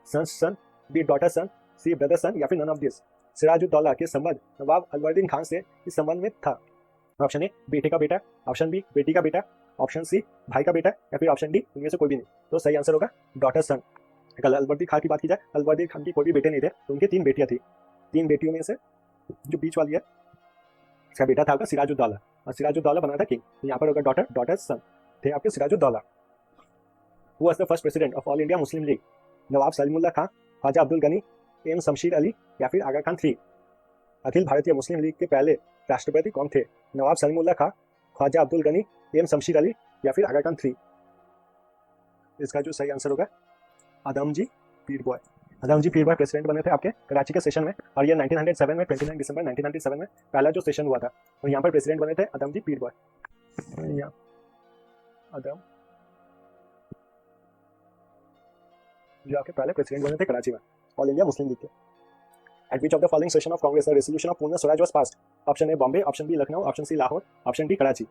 Son, B daughter son, C brother son या फिर none of this. Siraj-ud-Daulah के संबंध नवाब अलवर्दी खान से इस संबंध में था। ऑप्शन ए बेटे का बेटा, ऑप्शन बी बेटी का बेटा, ऑप्शन सी भाई का बेटा या फिर ऑप्शन डी इनमें से कोई भी नहीं। तो सही आंसर होगा डॉटर सन। कल अलवर्दी खान की बात की जाए, अलवर्दी खान की कोई भी बेटे नहीं थे, तो उनकी 3 बेटियां थी। 3 बेटियों में से जो बीच वाली है इसका बेटा था आपका सिराजुद्दौला, और सिराजुद्दौला बना था किंग। तो यहाँ पर होगा डॉटर सन थे आपके Sirajuddaulah. Who was the first president of All India Muslim League? Nawab Salimullah Khan, Khwaja Abdul Gani, M Shamsheer Ali या फिर आगा खान III। अखिल भारतीय मुस्लिम लीग के पहले राष्ट्रपति कौन थे? नवाब सलीमुल्लाह खां, ख्वाजा अब्दुल गनी, एम शमशीर अली या फिर आगा खान III। इसका जो सही आंसर होगा आदमजी पीरबॉय। आदमजी पीरबॉय प्रेसिडेंट बने थे आपके कराची के सेशन में, और ये 1907 में 29 दिसंबर 1997 में पहला जो सेशन हुआ था, और यहाँ पर प्रेसिडेंट बने थे आदमजी पीरबॉय। आदम जो आपके पहले प्रेसिडेंट बने थे कराची में ऑल इंडिया मुस्लिम लीग के। At which of the following session of Congress a resolution of Purna Swaraj was passed? Option A Bombay, option B Lucknow, option C Lahore, option D Karachi.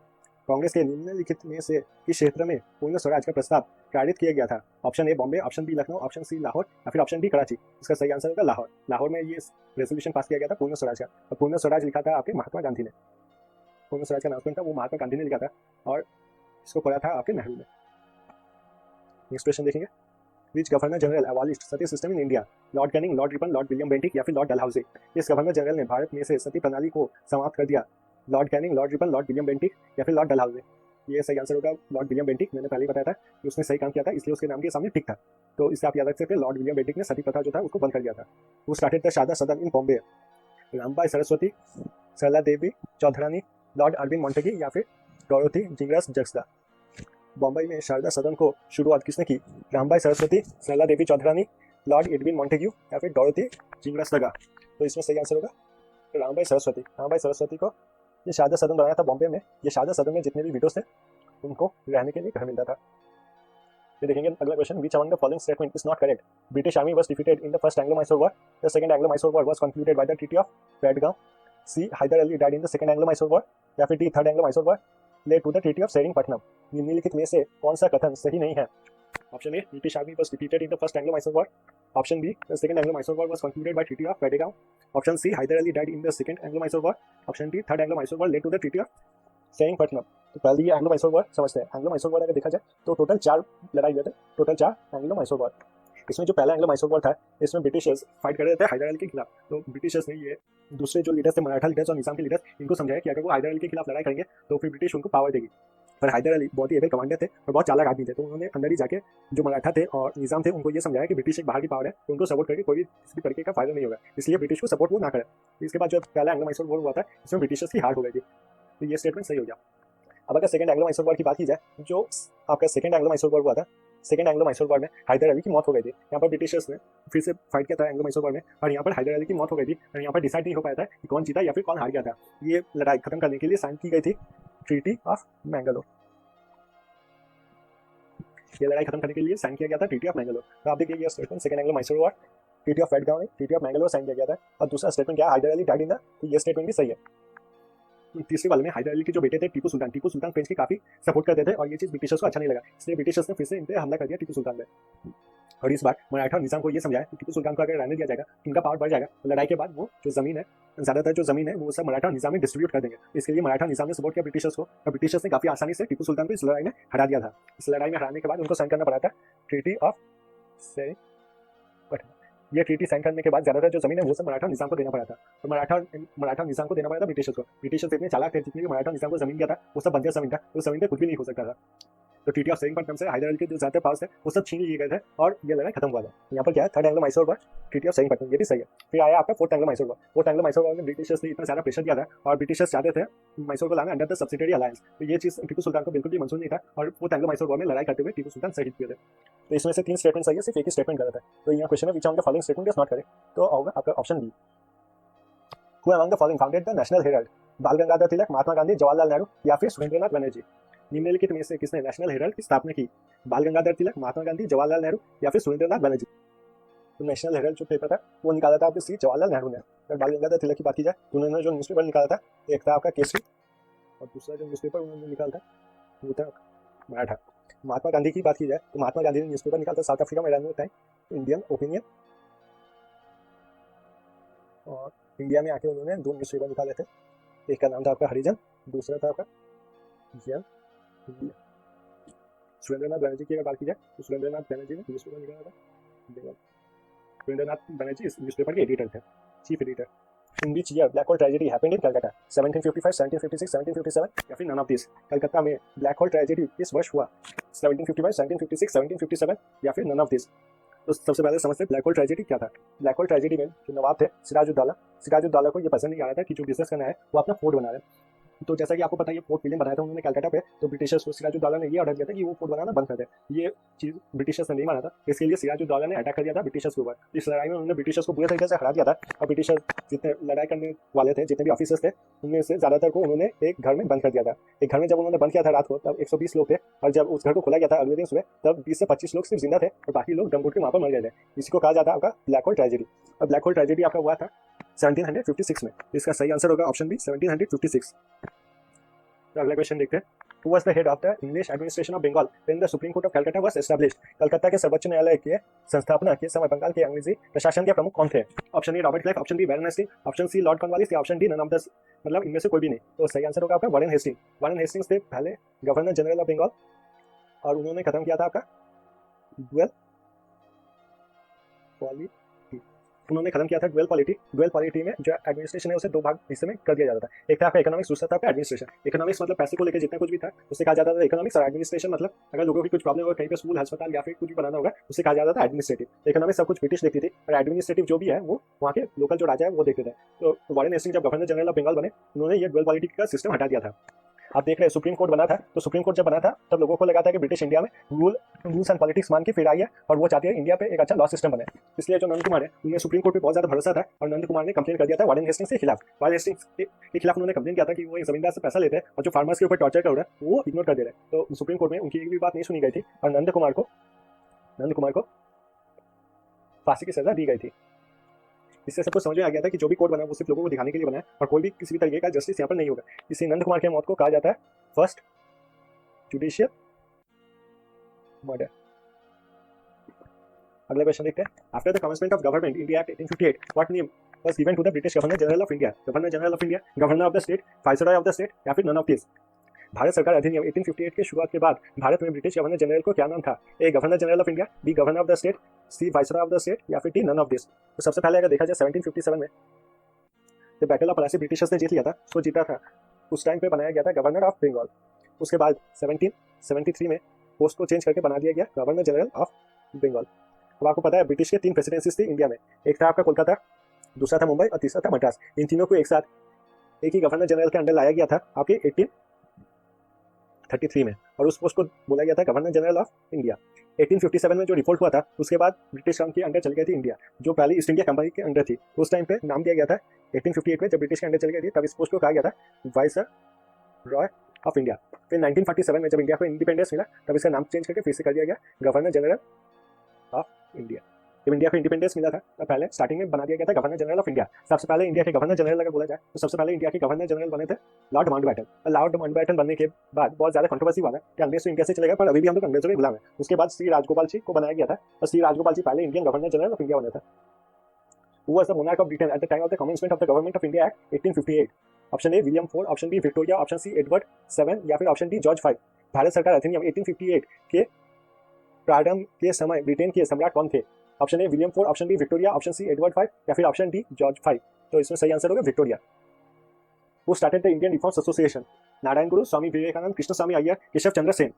Congress के निम्नलिखित में से किस क्षेत्र में पूर्ण स्वराज का प्रस्ताव पारित किया गया था? Option A Bombay, option B Lucknow, option C Lahore या फिर ऑप्शन डी कराची। इसका सही आंसर होगा लाहौर। लाहौर में ये रेजोल्यूशन पास किया गया था पूर्ण स्वराज का, और पूर्ण स्वराज लिखा था आपके महात्मा गांधी ने। पूर्ण स्वराज का अनाउंसमेंट था वो महात्मा गांधी ने लिखा था, और इसको पढ़ा था आपके नेहरू ने। नेक्स्ट क्वेश्चन देखेंगे। Which Governor General abolished Sati system in India? Lord Canning, Lord Ripon, Lord William Bentinck या फिर लॉर्ड डलहौजी। इस गवर्नर जनरल ने भारत में से सती प्रणाली को समाप्त कर दिया? Lord Canning, Lord Ripon, Lord William Bentinck या फिर लॉर्ड डलहौजी। ये सही आंसर होगा लॉर्ड विलियम बेंटिक। मैंने पहले ही बताया था कि उसने सही काम किया था, इसलिए उसके नाम के सामने टिक था। तो इससे आप याद रख सकते हैं लॉर्ड विलियम बेंटिक ने सती प्रथा जो था उसको बंद कर दिया था। वो स्टार्टेड द शारदा सदन इन बॉम्बे। रामबाई सरस्वती, सरला देवी चौधरानी, लॉर्ड अरविंद मॉन्टेगी या फिर डोरोथी जिंगरस जक्सदा। बॉम्बे में शारदा सदन को शुरुआत किसने की? रामबाई सरस्वती, सरला देवी चौधरानी, लॉर्ड एडविन मॉन्टेग्यू या फिर डोरोथी जिंगरस दगा। तो इसमें सही आंसर होगा रामबाई सरस्वती। रामबाई सरस्वती को ये शारदा सदन बनाया था बॉम्बे में। ये शारदा सदन में जितने भी विडोज थे उनको रहने के लिए घर मिलता था। ये देखेंगे अगला question. Which among the following statement is not correct? British army was defeated in the first एंग्लो-मैसूर war. The second एंग्लो-मैसूर war was concluded by the treaty of Pedgaon. C Haider Ali died in the second एंग्लो-मैसूर war या फिर D third एंग्लो-मैसूर war led to the treaty of Seringapatam. निम्नलिखित में से कौन सा कथन सही नहीं है? Option A British army was defeated in the first एंग्लो-मैसूर war, option be the second एंग्लो-मैसूर war was concluded bye treaty of Pedgaon, option C Haider Ali died in the second एंग्लो-मैसूर war, option D third एंग्लो-मैसूर war led to the treaty of Seringapatam. तो पहले ये एंग्लो-मैसूर war समझते हैं। एंग्लो-मैसूर war अगर देखा जाए तो total 4 लड़ाई हुए थे, टोटल 4 एंग्लो-मैसूर वॉर। इसमें जो पहला एंग्लो-मैसूर वॉर था इसमें ब्रिटिशर्स फाइट कर रहे थे हैदर अली के खिलाफ। तो ब्रिटिशर्स ने ये दूसरे जो लीडर्स थे मराठा लीडर्स और निजाम के लीडर्स इनको समझाया कि अगर वो हैदर अली के खिलाफ लड़ाई करेंगे तो फिर ब्रिटिश उनको पावर देगी। पर हैदर अली बहुत ही एबल कमांडर थे और बहुत चालाक आदमी थे, तो उन्होंने अंदर ही जाके जो मराठा थे और निजाम थे उनको ये समझाया कि ब्रिटिश एक बाहर की पावर है, तो उनको सपोर्ट करके कोई भी किसी भी तरीके का फायदा नहीं होगा, इसलिए ब्रिटिश को सपोर्ट वो ना करे। इसके बाद जो पहला एंग्लो-मैसूर वॉर हुआ था इसमें ब्रिटिशर्स की हार हो गई थी। तो ये स्टेटमेंट सही हो गया। अब अगर सेकंड एंग्लो-मैसूर वॉर की बात की जाए, जो आपका सेकंड एंग्लो-मैसूर वॉर हुआ था, सेकंड एंग्लो-मैसूर वॉर में हैदर अली की मौत हो गई थी। यहाँ पर ब्रिटिशर्स ने फिर से फाइट किया था एंग्लो-मैसूर वॉर में, और यहाँ पर हैदर अली की मौत हो गई थी, और यहाँ पर डिसाइड नहीं हो पाया था कि कौन जीता या फिर कौन हार गया था। ये लड़ाई खत्म करने के लिए साइन की गई थी ट्रीटी ऑफ मैंगलोर। ये लड़ाई खत्म करने के लिए साइन किया गया था ट्रीटी ऑफ मैंगलोर। तो आप देखिए ये statement second एंग्लो-मैसूर war treaty of Pedgaon में ट्रीटी ऑफ मैंगलोर साइन किया गया था। और दूसरा स्टेटमेंट क्या है? Haider Ali died in the, तो ये स्टेटमेंट भी सही है। तीसरे वाले में हैदर अली के जो बेटे थे टीपू सुल्तान फ्रेंच की काफी सपोर्ट करते थे, और ये चीज ब्रिटिशर्स को अच्छा नहीं लगा, इसलिए ब्रिटिशर्स ने फिर से इन पे हमला कर दिया टीपू सुल्तान पे। और इस बार मराठा और निजाम को ये समझाया कि टीपू सुल्तान को अगर रहने दिया जाएगा तो उनका पावर बढ़ जाएगा। तो लड़ाई के बाद वो जो जमीन है, ज्यादातर जो जमीन है वो सब मराठा और निजाम में डिस्ट्रीब्यूट कर देंगे। इसके लिए मराठा निजाम ने सपोर्ट किया ब्रिटिशर्स को, और ब्रिटिशर्स ने काफी आसानी से टीपू सुल्तान को इस लड़ाई में हरा दिया था। इस लड़ाई में हराने के बाद उनको साइन करना पड़ा था ट्रीटी ऑफ सेरिंगपट्टनम। ये ट्रीटी साइन करने के बाद ज्यादातर जो जमीन है वो सब मराठा निजाम को देना पड़ा था। तो मराठा निजाम को देना पड़ा था ब्रिटिशर्स को। ब्रिटिशर्स इतने चालाक थे, जितने भी मराठा निजाम को जमीन दिया था वो सब बंजर जमीन था, उस जमीन पे कुछ भी नहीं हो सकता था। तो ट्रीटी ऑफ सेरिंगपट्टनम से हैदर अली के जो ज्यादा पास थे वो सब छीन लिए गए थे और ये लड़ाई खत्म हुआ था। यहाँ पर क्या है, third Anglo Mysore war, treaty of Seringapatam, ये भी सही है। फिर आया आपका fourth Anglo Mysore war. Fourth Anglo Mysore war में ब्रिटिशर्स ने इतना सारा प्रेशर दिया था और ब्रिटिशर्स चाहते थे मैसूर को लाना अंडर द सब्सिडियरी अलायंस। तो ये चीज टीपू सुल्तान को बिल्कुल भी मंजूर नहीं था और फोर्थ एंग्लो मैसूर वॉर में लड़ाई करते हुए टीपू सुल्तान शहीद हुए थे। तो इसमें से 3 स्टेटमेंट सही है, सिर्फ एक ही स्टेटमेंट गलत है। तो यहाँ क्वेश्चन है which on the following statement is not correct, तो होगा आपका option B. Who among the following founded the National Herald, Bal Gangadhar तिलक, महात्मा गांधी, जवाहरलाल नेहरू या फिर सुरेंद्रनाथ बनर्जी। निम्नलिखित में से किसने नेशनल हेराल्ड की स्थापना की? बाल गंगाधर तिलक, महात्मा गांधी, जवाहरलाल नेहरू या फिर सुरेंद्रनाथ बनर्जी। तो नेशनल हेराल्ड जो पेपर था वो निकाला था आपके सी जवाहरलाल नेहरू ने। अगर बाल गंगाधर तिलक की बात की जाए तो उन्होंने जो न्यूज़पेपर निकाला था एक था आपका केसरी और दूसरा जो न्यूज़पेपर उन्होंने निकाला था वो था मराठा। महात्मा गांधी की बात की जाए तो महात्मा गांधी ने न्यूज़पेपर निकाला था साउथ अफ्रीका में रहने टाइम इंडियन ओपिनियन, और इंडिया में आके उन्होंने 2 न्यूज़पेपर निकाले थे। एक का नाम था आपका हरिजन, दूसरा था आपका जन इंडिया। सुरेंद्रनाथ बनर्जी की अगर बात की जाए तो सुरेंद्रनाथ बनर्जी ने न्यूज़पेपर निकाला था। सुरेंद्रनाथ बनर्जी इस न्यूज़पेपर के एडिटर थे, chief editor. In which year black hole tragedy happened in Calcutta? 1755, 1756, 1757 या फिर नन ऑफ दिस। कलकत्ता में ब्लैक होल ट्रेजेडी किस वर्ष हुआ? 1755, 1756, 1757 या फिर नन ऑफ दिस। तो सबसे पहले समझते हैं ब्लैक होल ट्रेजेडी क्या था। ब्लैक होल ट्रेजेडी में जो नवाब थे सिराजुद्दौला को ये पसंद नहीं आ रहा था कि जो बिजनेस करना है वो अपना फोर्ट बना रहे हैं। तो जैसा कि आपको पता है ये फोर्ट विलियम बनाया था उन्होंने कलकत्ता पे, तो ब्रिटिशर्स को सिराजुद्दौला ने ये ऑर्डर दिया था कि वो फोर्ट बनाना बंद कर दे। ये चीज़ ब्रिटिशर्स ने नहीं माना था, इसके लिए सिराजुद्दौला ने अटैक कर दिया था ब्रिटिशर्स के ऊपर। इस लड़ाई में उन्होंने ब्रिटिशर्स को पूरे तरीके से हरा दिया था और ब्रिटिशर्स जितने लड़ाई करने वाले थे, जितने भी ऑफिसर्स थे, उनमें से ज़्यादातर को उन्होंने एक घर में बंद कर दिया था। एक घर में जब उन्होंने बंद किया था रात को, तब 120 लोग थे और जब उस घर को खोला गया था अगले दिन सुबह, तब 20 से 25 लोग सिर्फ जिंदा थे और बाकी लोग दम घुट के वहाँ पर मर गए थे। इसी को कहा जाता है आपका ब्लैक होल ट्रेजेडी। और ब्लैक होल ट्रेजेडी आपका हुआ था 1756 में। इसका सही आंसर होगा ऑप्शन बी 1756। तो अगला क्वेश्चन देखते हैं। Who was the head of the English administration of Bengal when the Supreme Court of Calcutta was established? Calcutta के सर्वोच्च न्यायालय के संस्थापना के समय बंगाल के अंग्रेजी प्रशासन के प्रमुख कौन थे? Option A Robert Clive, option B Warren Hasting, option C Lord Cornwallis या option D none of the, मतलब इनमें से कोई भी नहीं। तो सही आंसर होगा आपका वारेन हेस्टिंग। वारेन हेस्टिंग्स थे पहले गवर्नर जनरल ऑफ बंगाल और उन्होंने खत्म किया था आपका ड्यूअल पॉलिटी। उन्होंने खत्म किया था ड्यूअल पॉलिटी। ड्यूअल पॉलिटी में जो एडमिनिस्ट्रेशन है उसे 2 भाग हिस्से में कर दिया जाता था। एक था आपका इकोनॉमिक्स, दूसरा था आपका एडमिनिस्ट्रेशन। इकोनॉमिक्स मतलब पैसे को लेकर जितना कुछ भी था उसे कहा जाता था इकोनॉमिक्स, और एडमिनिस्ट्रेशन मतलब अगर लोगों की कुछ प्रॉब्लम होगा, कहीं पे स्कूल, अस्पताल या फिर कुछ भी बनाना होगा, उसे कहा जाता था एडमिनिस्ट्रेटिव। इकोनॉमिक्स सब कुछ ब्रिटिश देखती थी और एडमिनिस्ट्रेटिव जो भी है वो वहाँ के लोकल जो राजा है वो देखते थे। तो वारेन हेस्टिंग्स जब गवर्नर जनरल ऑफ बंगाल बने, उन्होंने ये ड्यूअल पॉलिटी का सिस्टम हटा दिया था। आप देख रहे हैं सुप्रीम कोर्ट बना था, तो सुप्रीम कोर्ट जब बना था तब लोगों को लगा था कि ब्रिटिश इंडिया में रूल्स एंड पॉलिटिक्स मान के फिर आई है और वो चाहती है इंडिया पे एक अच्छा लॉ सिस्टम बने। इसलिए जो नंद कुमार है उन्हें सुप्रीम कोर्ट पे बहुत ज्यादा भरोसा था और नंद कुमार ने कंप्लेन कर दिया था वारेन हेस्टिंग्स के खिलाफ। वारेन हेस्टिंग्स के खिलाफ उन्होंने कंप्लेन किया था कि वो जमींदार से पैसा लेते हैं और जो फार्मर्स के ऊपर टॉर्चर कर रहा है वो इग्नोर कर दे रहे हैं। तो सुप्रीम कोर्ट में उनकी एक भी बात नहीं सुनी गई थी और नंद कुमार को फांसी की सजा दी गई थी। इससे सबको समझ में आ गया था कि जो भी कोर्ट बना वो सिर्फ लोगों को दिखाने के लिए बना है और कोई भी किसी भी तरीके का जस्टिस यहाँ पर नहीं होगा। इसी नंद कुमार की मौत को कहा जाता है फर्स्ट जुडिशियल मर्डर। अगला क्वेश्चन देखते हैं। After the commencement of government India act 1858 what name was given to the British governor general of India? Governor general of India, governor of the state, viceroy of the state या फिर none of this. Bharat सरकार अधिनियम 1858 के शुरुआत के बाद भारत में British governor general को क्या नाम था? A governor general of India, B governor of the state, C viceroy of the state या फिर डी नन ऑफ दिस। तो सबसे पहले अगर देखा जाए 1757 में जब बैटल ऑफ प्लासी ब्रिटिशर्स ने जीत लिया था, उसको जीता था, उस टाइम पे बनाया गया था गवर्नर ऑफ बंगाल। उसके बाद 1773 में पोस्ट को चेंज करके बना दिया गया गवर्नर जनरल ऑफ बंगाल। अब आपको पता है ब्रिटिश के 3 प्रेसिडेंसीज थी इंडिया में। एक था आपका कोलकाता, दूसरा था मुंबई और तीसरा था मद्रास। इन तीनों को एक साथ एक ही गवर्नर जनरल के अंडर लाया गया था आपके 1833 में और उस पोस्ट को बोला गया था गवर्नर जनरल ऑफ इंडिया। 1857 में जो रिपोर्ट हुआ था उसके बाद ब्रिटिश के अंडर चल गई थी इंडिया, जो पहले ईस्ट इंडिया कंपनी के अंडर थी। उस टाइम पे नाम दिया गया था 1858 में जब ब्रिटिश के अंडर चल गई थी तब इस पोस्ट को कहा गया था वाइसरॉय ऑफ इंडिया। फिर 1947 में जब इंडिया को इंडिपेंडेंस मिला तब इसका नाम चेंज करके फिर से कर दिया गया गवर्नर जनरल ऑफ इंडिया। जब इंडिया को इंडिपेंडेंस मिला था तब पहले स्टार्टिंग में बना दिया गया था गवर्नर जनरल ऑफ इंडिया। सबसे पहले इंडिया के गवर्नर जनरल अगर बोला जाए तो सबसे पहले इंडिया के गवर्नर जनरल बने थे लॉर्ड माउंटबैटन। लॉर्ड माउंटबैटन बनने के बाद बहुत ज्यादा कंट्रोवर्सी हुआ था कि अंग्रेज तो इंडिया से चलेगा पर अभी भी हम लोग अंग्रेजों के गुलाम है। उसके बाद श्री राजगोपाल जी को बनाया गया था और श्री राजगोपाल जी पहले Indian governor general of India बने थे। Who was the monarch of Britain at the time of the commencement of the Government of India Act 1858? Option A William IV, option B Victoria, option C Edward VII या फिर option D George V। भारत सरकार अधिनियम 1858 के प्रारंभ के समय Britain के सम्राट कौन थे? Option A William IV, option B Victoria, option C Edward V या फिर ऑप्शन डी जॉर्ज V। तो इसमें सही आंसर होगा Victoria. Who started the Indian Reforms Association? Narayan गुरु, स्वामी विवेकानंद, कृष्ण स्वामी अय्यर, केशव चंद्र सेन।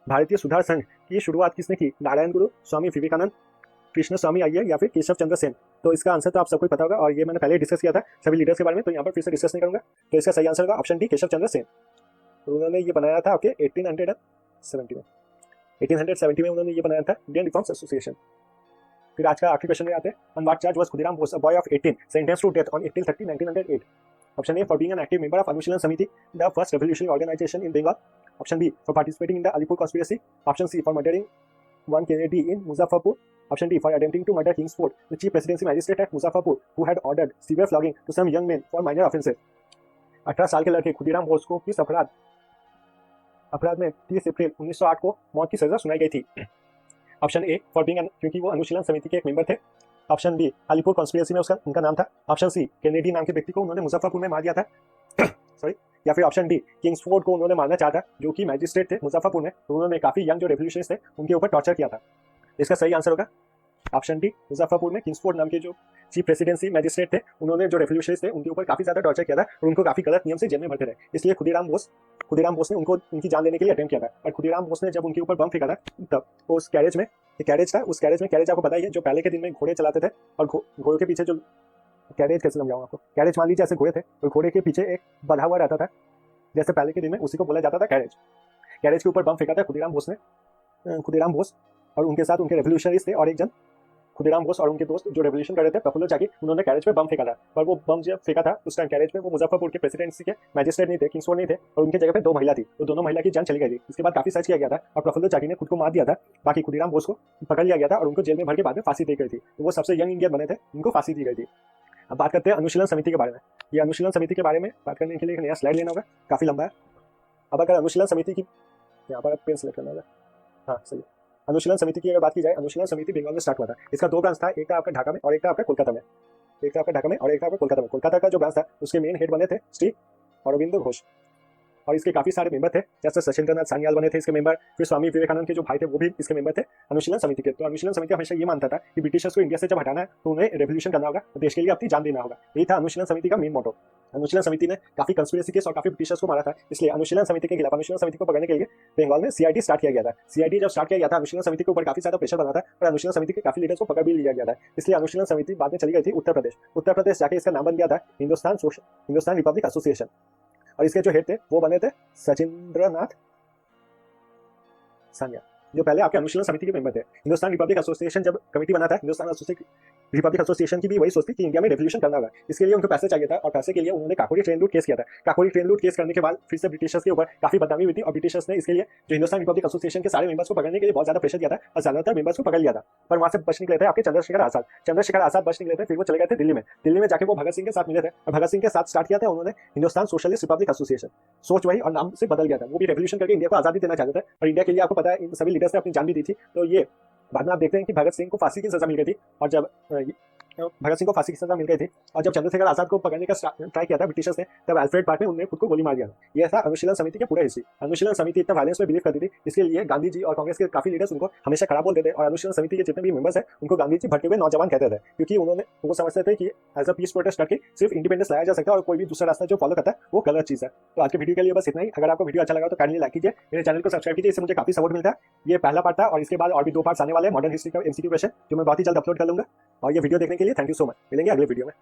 भारतीय सुधार संघ की शुरुआत किसने की? नारायण गुरु, स्वामी विवेकानंद, कृष्ण स्वामी अय्यर या फिर केशव चंद्र सेन? तो इसका आंसर तो आप सबको पता होगा और ये मैंने पहले डिस्कस किया था सभी लीडर्स के बारे में, तो यहाँ पर फिर से डिस्कस नहीं करूंगा। तो इसका सही आंसर होगा ऑप्शन डी, केशव चंद्र सेन। तो उन्होंने ये बनाया था आपके 1870 में उन्होंने ये बनाया था इंडियन रिफॉर्म्स एसोसिएशन। फिर आज का आखिरी क्वेश्चन में आते हैं। On what charge was Khudiram Bose, a boy of 18, sentenced to death on April 30, 1908? Option A, for being an active member of Anushilan Samiti, the first revolutionary organisation in Bengal. Option B, for participating in the Alipore conspiracy. Option C, for murdering one Kennedy in Muzaffarpur. Option D, for attempting to murder Kingsford, the chief presidency magistrate at Muzaffarpur, who had ordered severe flogging to some young men for minor offences. 18 साल के लड़के खुदीराम बोस को किस अपराध में 30 अप्रैल 1908 को मौत की सजा सुनाई गई थी? ऑप्शन ए, फॉर बीइंग, क्योंकि वो अनुशीलन समिति के एक मेंबर थे। ऑप्शन बी, अलीपुर कॉन्स्पिरेसी में उनका नाम था। ऑप्शन सी, केनेडी नाम के व्यक्ति को उन्होंने मुजफ्फरपुर में मार दिया था सॉरी। या फिर ऑप्शन डी, किंग्सफोर्ड को उन्होंने मारना चाहा था, जो कि मैजिस्ट्रेट थे मुजफ्फरपुर में, तो उन्होंने काफी यंग जो रेवोल्यूशनिस्ट थे उनके ऊपर टॉर्चर किया था। इसका सही आंसर होगा ऑप्शन डी, मुजफ्फरपुर में किंग्सफोर्ड नाम के जो चीफ प्रेसिडेंसी मैजिस्ट्रेट थे उन्होंने जो रेवोल्यूशनिस्ट थे उनके ऊपर काफी ज्यादा टॉर्चर किया था और उनको काफी गलत नियम से जेल में भरते रहे। इसलिए खुदीराम बोस ने उनको उनकी जान लेने के लिए अटेम्प्ट किया था। और खुदीराम बोस ने जब उनके ऊपर बम फेंका था तब उस कैरेज में कैरेज आपको पता ही है, जो पहले के दिन में घोड़े चलाते थे और घोड़ों के पीछे जो कैरेज, कैसे समझाऊं आपको, कैरेज मान लीजिए ऐसे घोड़े थे और घोड़े के पीछे एक बंधा हुआ रहता था, जैसे पहले के दिन में उसी को बोला जाता था कैरेज के ऊपर बम फेंका था खुदीराम बोस और उनके साथ उनके रेवोल्यूशनरीज थे और एक जन खुदीराम बोस और उनके दोस्त जो रेवोल्यूशन कर रहे थे प्रफुल्ल चाकी, उन्होंने कैरेज पे बम फेंका था। पर वो बम जब फेंका था उस टाइम कैरेज पे वो मुजफ्फरपुर के प्रेसिडेंसी के मैजिस्ट्रेट नहीं थे, किंग्सफोर्ड नहीं थे, और उनके जगह पे 2 महिला थी, तो दोनों महिला की जान चली गई थी। इसके बाद काफी सर्च किया गया था और प्रफुल्ल चाकी ने खुद को मार दिया था। बाकी खुदीराम बोस को पकड़ लिया गया था और उनको जेल में भर के बाद में फांसी दी गई थी। तो वो सबसे यंग इंडियन बने थे, उनको फांसी दी गई थी। अब बात करते हैं अनुशीलन समिति के बारे में। ये अनुशीलन समिति के बारे में बात करने के लिए एक नया स्लाइड लेना होगा, काफी लंबा है। अब अगर अनुशीलन समिति की, यहाँ पर पेन सेलेक्ट करना होगा, हाँ सही। अनुशीलन समिति की अगर बात की जाए, अनुशीलन समिति बंगाल में स्टार्ट हुआ था। इसका 2 ब्रांच था, एक था आपका ढाका में और एक था आपका कोलकाता में। कोलकाता का जो ब्रांच था उसके मेन हेड बने थे श्री अरविंद घोष और इसके काफी सारे मेंबर थे, जैसे सचिंद्रनाथ सान्याल बने थे इसके मेंबर। फिर स्वामी विवेकानंद के जो भाई थे वो भी इसके मेंबर थे अनुशीलन समिति के। तो अनुशीलन समिति हमेशा ये मानता था कि ब्रिटिशर्स को इंडिया से जब हटाना है तो उन्हें रेवोल्यूशन करना होगा, तो देश के लिए अपनी जान देना होगा। यही था अनुशीलन समिति का मेन मोटो। अनुशीलन समिति ने काफी कंस्पिरेसी केस और काफी ब्रिटिशर्स को मारा था, इसलिए अनुशीलन समिति के खिलाफ, अनुशीलन समिति को पकड़ने के लिए बंगाल में CID स्टार्ट किया गया था। CID जब स्टार्ट किया गया था, अनुशीलन समिति के ऊपर काफी ज्यादा प्रेशर बना था और अनुशीलन समिति के काफी लीडर्स को पकड़ भी लिया गया था। इसलिए अनुशीलन समिति बाद में चली गई थी उत्तर प्रदेश जाके इसका नाम बन गया था हिंदुस्तान रिपब्लिक एसोसिएशन। और इसके जो हेड थे वो बने थे सचिंद्रनाथ सान्याल, जो पहले आपके अनुशीलन समिति के मेंबर थे। हिंदुस्तान रिपब्लिक एसोसिएशन जब कमेटी बना था, हिंदुस्तान रिपब्लिक एसोसिएशन की भी वही सोच थी कि इंडिया में रेवोल्यूशन करना होगा। इसके लिए उनको पैसे चाहिए था और पैसे के लिए उन्होंने काकोरी ट्रेन लूट केस किया था। काकोरी ट्रेन लूट केस करने के बाद फिर से ब्रिटिशर्स के ऊपर काफी बदनामी हुई थी और ब्रिटिशर्स ने इसके लिए जो हिंदुस्तान रिपब्लिक एसोसिएशन के सारे मेंबर्स को पकड़ने के लिए बहुत ज्यादा प्रेशर दिया था और ज्यादातर मेंबर्स को पकड़ लिया था। पर वहां से बच निकले थे आपके चंद्रशेखर आजाद बच निकले थे। फिर वो चले गए थे दिल्ली में जाके वो भगत सिंह के साथ मिले थे और भगत सिंह के साथ स्टार्ट किया था उन्होंने हिंदुस्तान सोशलिस्ट रिपब्लिक एसोसिएशन। सोच वही और नाम से बदल गया था। वो भी रेवोल्यूशन करके इंडिया को आजादी देना चाहते थे और इंडिया के लिए आपको पता है इन सभी लीडर्स ने अपनी जान भी दी थी। तो ये बाद में आप देखते हैं कि भगत सिंह को फांसी की सजा मिल गई थी और जब चंद्रशेखर आजाद को पकड़ने का ट्राई किया था ब्रिटिशर्स ने, तब अल्फ्रेड पार्क में उन्होंने खुद को गोली मार दिया था। यह था अनुशीलन समिति के पूरे हिस्से। अनुशीलन समिति इतना वायलेंस में बिलीव करती थी, इसके लिए गांधी जी और कांग्रेस के काफी लीडर्स उनको हमेशा खराब बोलते थे और अनुशीलन समिति के जितने भी मेंबर्स हैं उनको गांधी जी भटके हुए नौजवान कहते थे, क्योंकि वो समझते थे कि एज अ पीस प्रोटेस्ट करके सिर्फ इंडिपेंडेंस लाया जा सकता है और कोई भी दूसरा रास्ता जो फॉलो करता है वो गलत चीज है। तो आज के वीडियो के लिए बस इतना ही। अगर आपको वीडियो अच्छा लगा तो काइंडली लाइक कीजिए, मेरे चैनल को सब्सक्राइब कीजिए, इससे मुझे काफी सपोर्ट मिलता है। ये पहला पार्ट था और इसके बाद और भी 2 पार्ट्स आने वाले हैं मॉडर्न हिस्ट्री का MCQ क्वेश्चन, जो मैं बहुत ही जल्द अपलोड कर लूंगा। और ये वीडियो देखने के लिए थैंक यू सो मच। मिलेंगे अगले वीडियो में।